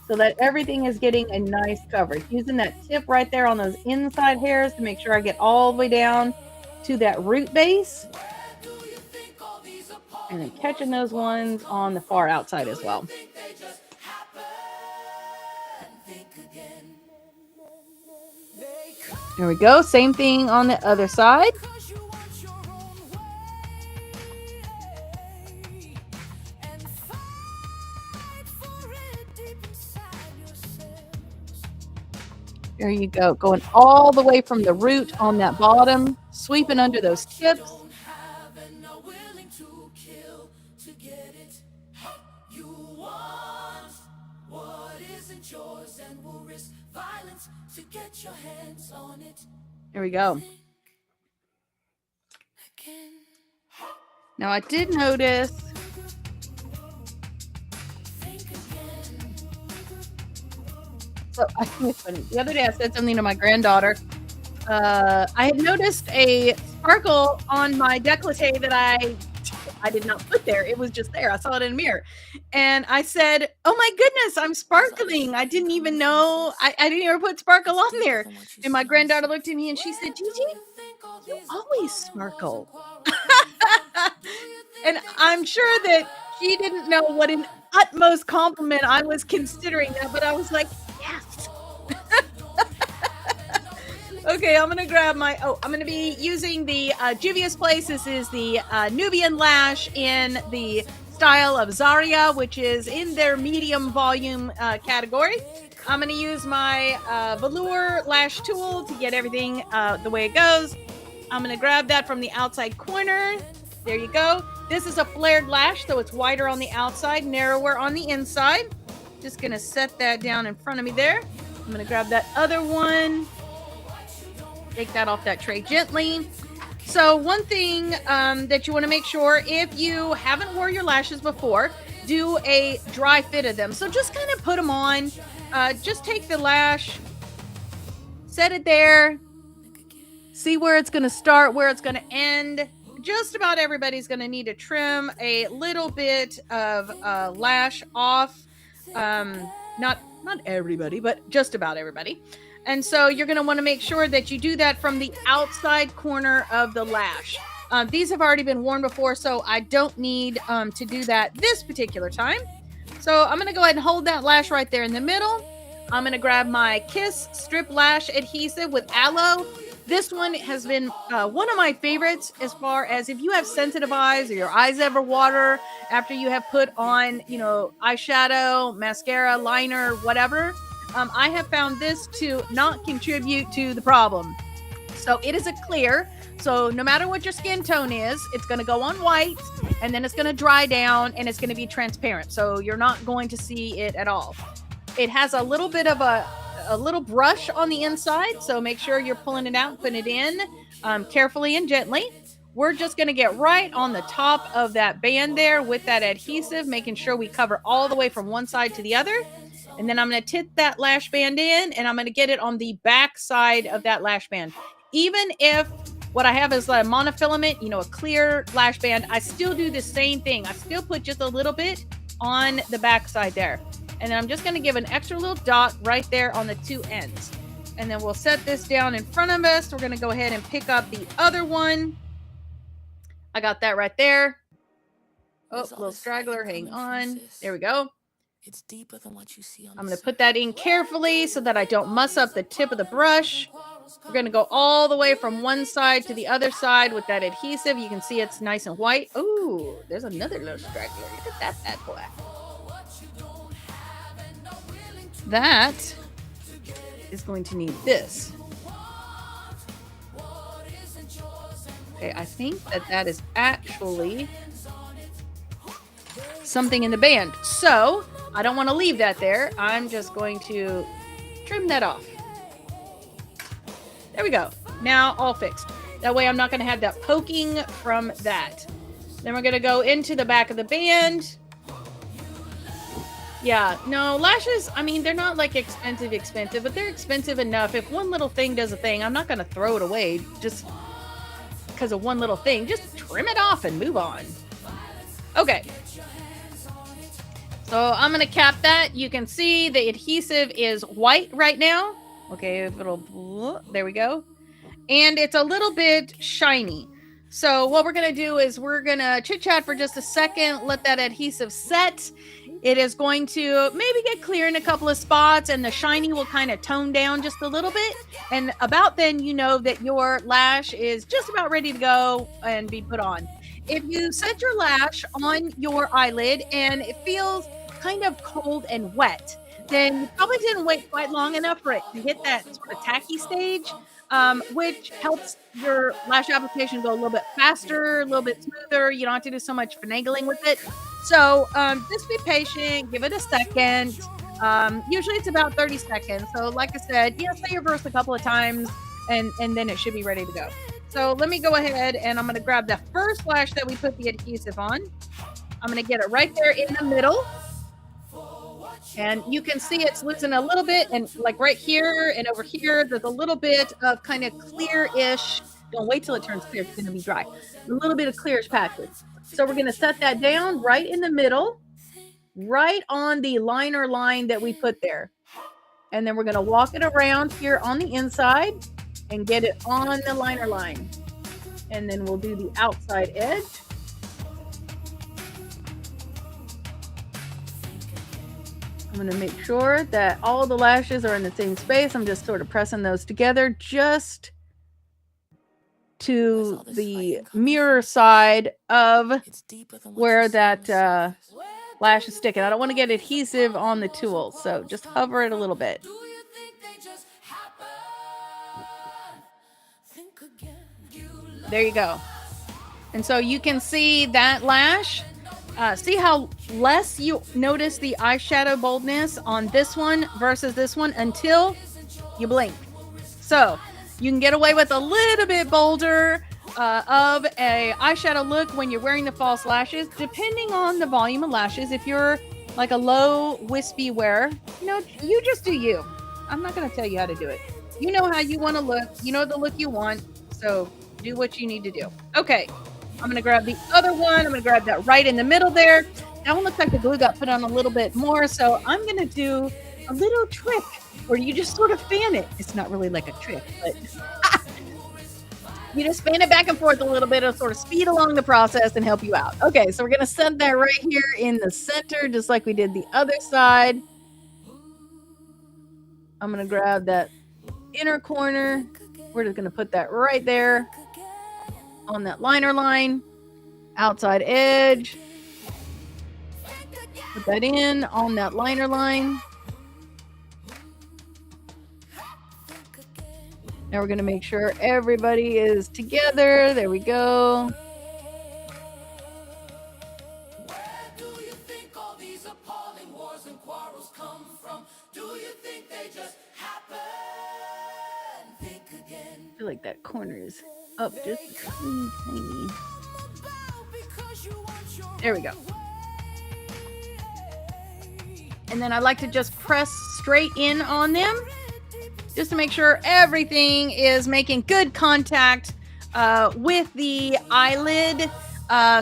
[SPEAKER 1] so that everything is getting a nice coverage. Using that tip right there on those inside hairs to make sure I get all the way down to that root base. And then catching those ones on the far outside as well. There we go. Same thing on the other side. There you go. Going all the way from the root on that bottom, sweeping under those tips. There we go. Now I did notice the other day I said something to my granddaughter. I had noticed a sparkle on my décolleté that I did not put there. It was just there. I saw it in a mirror. And I said, oh my goodness, I'm sparkling. I didn't even know. I didn't even put sparkle on there. And my granddaughter looked at me and she said, Gigi, you always sparkle. And I'm sure that she didn't know what an utmost compliment I was considering that, but I was like, yes. Okay, I'm gonna grab my, I'm gonna be using the Juvia's Place. This is the Nubian lash in the style of Zaria, which is in their medium volume category. I'm gonna use my velour lash tool to get everything the way it goes. I'm gonna grab that from the outside corner. There you go. This is a flared lash, so it's wider on the outside, narrower on the inside. Just gonna set that down in front of me there. I'm gonna grab that other one. Take that off that tray gently. So one thing that you want to make sure, if you haven't wore your lashes before, do a dry fit of them. So just kind of put them on. Just take the lash, set it there, see where it's going to start, where it's going to end. Just about everybody's going to need to trim a little bit of lash off. Not everybody, but just about everybody. And so you're going to want to make sure that you do that from the outside corner of the lash. These have already been worn before, so I don't need to do that this particular time. So I'm going to go ahead and hold that lash right there in the middle. I'm going to grab my Kiss Strip Lash Adhesive with Aloe. This one has been one of my favorites as far as if you have sensitive eyes or your eyes ever water after you have put on, eyeshadow, mascara, liner, whatever. I have found this to not contribute to the problem. So it is a clear. So no matter what your skin tone is, it's going to go on white and then it's going to dry down and it's going to be transparent. So you're not going to see it at all. It has a little bit of a little brush on the inside. So make sure you're pulling it out, putting it in carefully and gently. We're just going to get right on the top of that band there with that adhesive, making sure we cover all the way from one side to the other. And then I'm going to tip that lash band in and I'm going to get it on the back side of that lash band. Even if what I have is a monofilament, a clear lash band, I still do the same thing. I still put just a little bit on the back side there. And then I'm just going to give an extra little dot right there on the two ends. And then we'll set this down in front of us. We're going to go ahead and pick up the other one. I got that right there. Oh, little straggler. Hang on. There we go.
[SPEAKER 2] It's deeper than what you see on
[SPEAKER 1] I'm going to put that in carefully so that I don't muss up the tip of the brush. We're going to go all the way from one side to the other side with that adhesive. You can see it's nice and white. Ooh, there's another little straggler. Look at that bad boy. That is going to need this. Okay, I think that is actually something in the band. So I don't want to leave that there. I'm just going to trim that off. There we go. Now all fixed. That way I'm not going to have that poking from that. Then we're going to go into the back of the band. Yeah, no, lashes, I mean, they're not like expensive, but they're expensive enough. If one little thing does a thing, I'm not going to throw it away just because of one little thing. Just trim it off and move on. Okay. So I'm going to cap that. You can see the adhesive is white right now. Okay, if it'll, there we go. And it's a little bit shiny. So what we're going to do is we're going to chit chat for just a second, let that adhesive set. It is going to maybe get clear in a couple of spots and the shiny will kind of tone down just a little bit. And about then, you know that your lash is just about ready to go and be put on. If you set your lash on your eyelid and it feels kind of cold and wet, then you probably didn't wait quite long enough for it to hit that sort of tacky stage, which helps your lash application go a little bit faster, a little bit smoother. You don't have to do so much finagling with it. So just be patient, give it a second. Usually it's about 30 seconds. So like I said, say your verse a couple of times and then it should be ready to go. So let me go ahead and I'm going to grab the first lash that we put the adhesive on. I'm going to get it right there in the middle. And you can see it's losing a little bit, and like right here and over here, there's a little bit of kind of clear-ish. Don't wait till it turns clear, it's going to be dry. A little bit of clearish patches. So we're going to set that down right in the middle, right on the liner line that we put there. And then we're going to walk it around here on the inside and get it on the liner line. And then we'll do the outside edge. I'm going to make sure that all the lashes are in the same space. I'm just sort of pressing those together just to the mirror side of where that lash is sticking. I don't want to get adhesive on the tool, so just hover it a little bit. There you go. And so you can see that lash. See how less you notice the eyeshadow boldness on this one versus this one until you blink. So you can get away with a little bit bolder of a eyeshadow look when you're wearing the false lashes, depending on the volume of lashes. If you're like a low wispy wearer, you just do you. I'm not going to tell you how to do it. You know how you want to look. You know the look you want. So do what you need to do. Okay. I'm going to grab the other one. I'm going to grab that right in the middle there. That one looks like the glue got put on a little bit more. So I'm going to do a little trick where you just sort of fan it. It's not really like a trick, but you just fan it back and forth a little bit. It'll sort of speed along the process and help you out. Okay, so we're going to set that right here in the center, just like we did the other side. I'm going to grab that inner corner. We're just going to put that right there on that liner line, outside edge. Put that in on that liner line. Now we're going to make sure everybody is together. There we go.
[SPEAKER 2] Where do you think all these appalling wars and quarrels come from? Do you think they just happen? Think again.
[SPEAKER 1] I feel like that corner is up just tiny. There we go. And then I like to just press straight in on them just to make sure everything is making good contact with the eyelid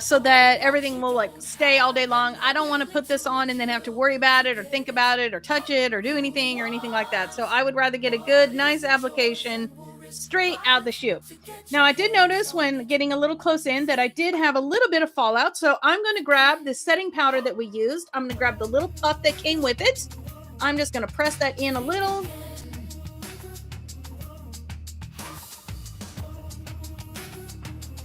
[SPEAKER 1] so that everything will like stay all day long. I don't want to put this on and then have to worry about it or think about it or touch it or do anything like that. So I would rather get a good, nice application straight out the chute. Now I did notice when getting a little close in that I did have a little bit of fallout. So I'm going to grab the setting powder that we used. I'm going to grab the little puff that came with it. I'm just going to press that in a little.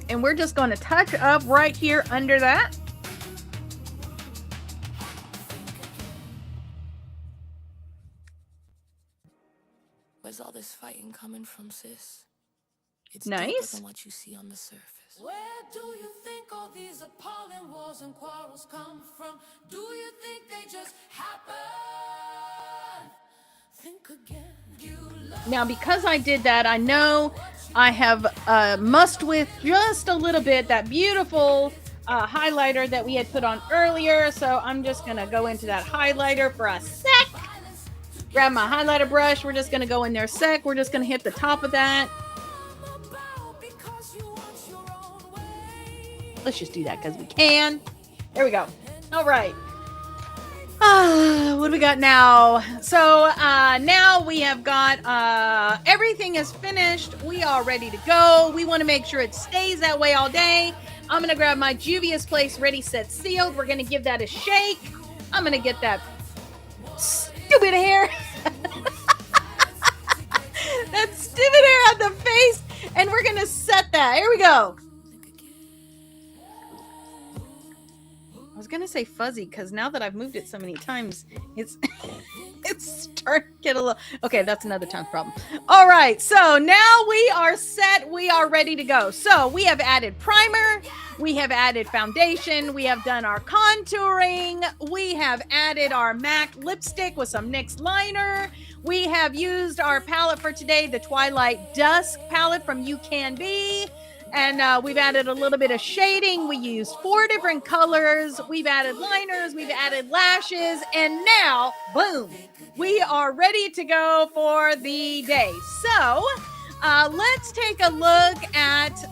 [SPEAKER 1] And we're just going to touch up right here under that.
[SPEAKER 2] Where's all this fighting coming from, sis? It's
[SPEAKER 1] nice.
[SPEAKER 2] deeper than what you see on the surface. Where do you think all these appalling wars and quarrels come from? Do you think they just happen? Think again.
[SPEAKER 1] Now, because I did that, I know I have mussed with just a little bit that beautiful highlighter that we had put on earlier. So I'm just going to go into that highlighter for a sec. Grab my highlighter brush. We're just going to go in there a sec. We're just going to hit the top of that. Let's just do that because we can. There we go. All right. What do we got now? So now we have got everything is finished. We are ready to go. We want to make sure it stays that way all day. I'm going to grab my Juvia's Place Ready, Set, Sealed. We're going to give that a shake. I'm going to get that stupid hair. That stupid hair on the face. And we're going to set that. Here we go. I was going to say fuzzy because now that I've moved it so many times, it's starting to get a little... Okay, that's another time problem. All right, so now we are set. We are ready to go. So we have added primer. We have added foundation. We have done our contouring. We have added our MAC lipstick with some NYX liner. We have used our palette for today, the Twilight Dusk palette from UCANBE. And we've added a little bit of shading. We used 4 different colors. We've added liners. We've added lashes. And now, boom, we are ready to go for the day. So let's take a look at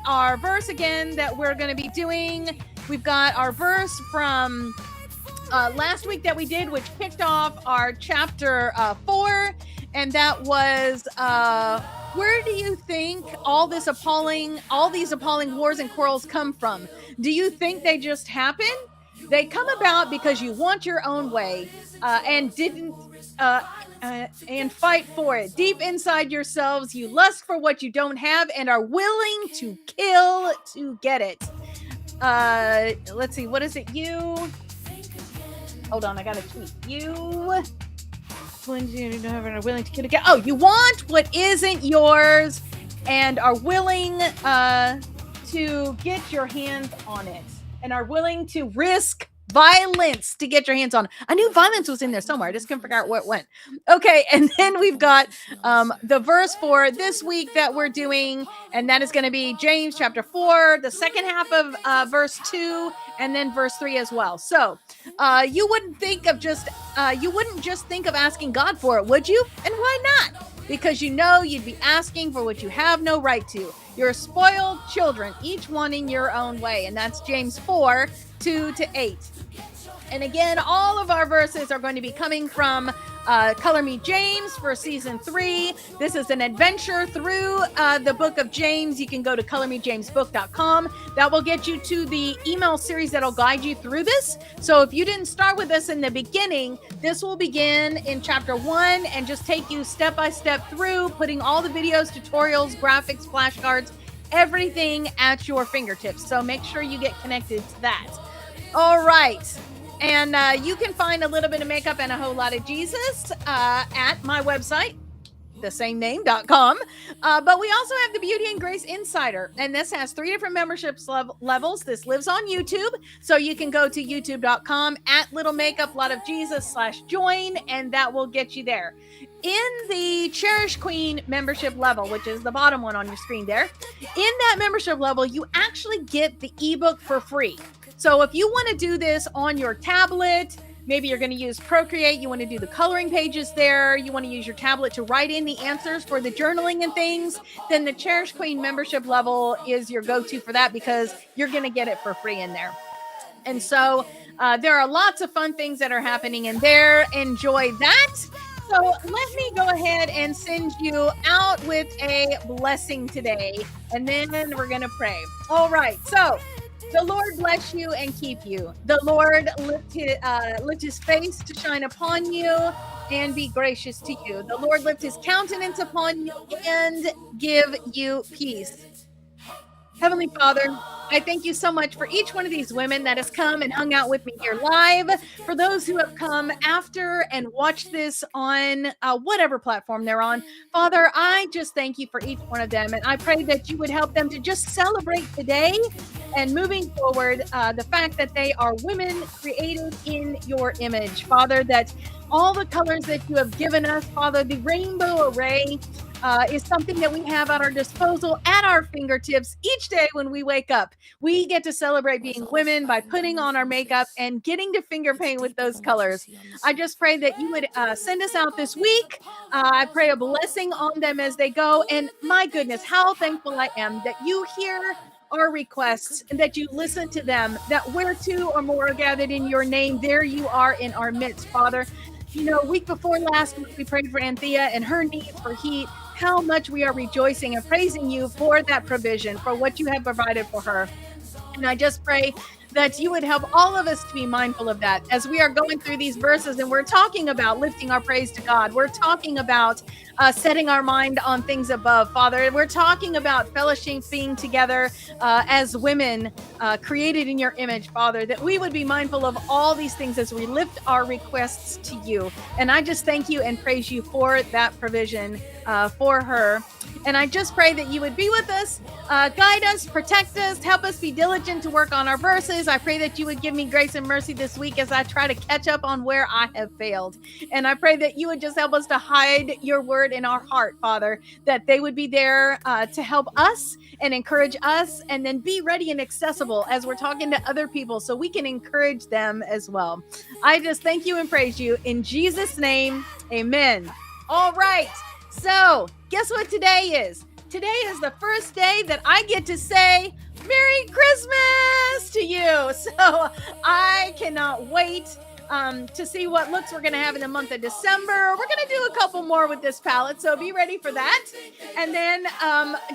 [SPEAKER 1] our verse again that we're going to be doing. We've got our verse from last week that we did, which kicked off our chapter 4. And that was... where do you think all these appalling wars and quarrels come from? Do you think they just happen? They come about because you want your own way and didn't and fight for it. Deep inside yourselves, you lust for what you don't have and are willing to kill to get it. Let's see. What is it? You. Hold on. I got to tweet. You. Willing to kill again. Oh, you want what isn't yours and are willing to get your hands on it and are willing to risk violence to get your hands on it. I knew violence was in there somewhere. I just couldn't figure out where it went. Okay, and then we've got the verse for this week that we're doing, and that is going to be James chapter 4, the second half of verse 2, and then verse 3 as well. So you wouldn't just think of asking God for it, would you? And why not? Because you know you'd be asking for what you have no right to. You're spoiled children, each one in your own way. And that's James 4, 2-8. And again, all of our verses are going to be coming from Color Me James for season 3. This is an adventure through the book of James. You can go to colormejamesbook.com. That will get you to the email series that'll guide you through this. So if you didn't start with us in the beginning, this will begin in chapter 1 and just take you step by step through, putting all the videos, tutorials, graphics, flashcards, everything at your fingertips. So make sure you get connected to that. All right. And you can find a little bit of makeup and a whole lot of Jesus at my website, theSameName.com. But we also have the Beauty and Grace Insider, and this has 3 different memberships levels. This lives on YouTube, so you can go to youtube.com at Little Makeup Lot of Jesus /join, and that will get you there. In the Cherish Queen membership level, which is the bottom one on your screen there, in that membership level, you actually get the ebook for free. So if you want to do this on your tablet, maybe you're going to use Procreate, you want to do the coloring pages there, you want to use your tablet to write in the answers for the journaling and things, then the Cherish Queen membership level is your go-to for that because you're going to get it for free in there. And so there are lots of fun things that are happening in there. Enjoy that. So let me go ahead and send you out with a blessing today, and then we're going to pray. All right. So the Lord bless you and keep you. The Lord lift his face to shine upon you and be gracious to you. The Lord lift his countenance upon you and give you peace. Heavenly Father, I thank you so much for each one of these women that has come and hung out with me here live. For those who have come after and watched this on whatever platform they're on, Father, I just thank you for each one of them. And I pray that you would help them to just celebrate today and moving forward, the fact that they are women created in your image. Father, that all the colors that you have given us, Father, the rainbow array is something that we have at our disposal, at our fingertips each day when we wake up. We get to celebrate being women by putting on our makeup and getting to finger paint with those colors. I just pray that you would send us out this week. I pray a blessing on them as they go. And my goodness, how thankful I am that you hear our requests and that you listen to them, that where two or more are gathered in your name, there you are in our midst, Father. You know, week before last week, we prayed for Anthea and her needs for heat. How much we are rejoicing and praising you for that provision, for what you have provided for her. And I just pray that you would help all of us to be mindful of that as we are going through these verses and we're talking about lifting our praise to God. We're talking about setting our mind on things above, Father. We're talking about fellowship being together as women created in your image, Father, that we would be mindful of all these things as we lift our requests to you. And I just thank you and praise you for that provision for her. And I just pray that you would be with us, guide us, protect us, help us be diligent to work on our verses. I pray that you would give me grace and mercy this week as I try to catch up on where I have failed. And I pray that you would just help us to hide your word in our heart, Father, that they would be there to help us and encourage us, and then be ready and accessible as we're talking to other people so we can encourage them as well. I just thank you and praise you in Jesus' name. Amen. All right. So guess what today is? Today is the first day that I get to say Merry Christmas to you. So I cannot wait to see what looks we're going to have in the month of December. We're going to do a couple more with this palette, so be ready for that. And then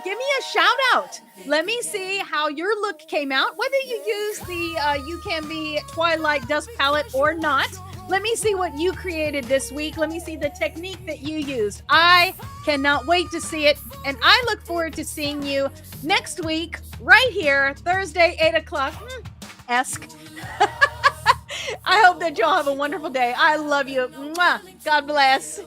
[SPEAKER 1] give me a shout out. Let me see how your look came out, whether you use the UCANBE Twilight Dusk palette or not. Let me see what you created this week. Let me see the technique that you used. I cannot wait to see it. And I look forward to seeing you next week, right here, Thursday, 8 o'clock. Esque. I hope that y'all have a wonderful day. I love you. Mwah. God bless.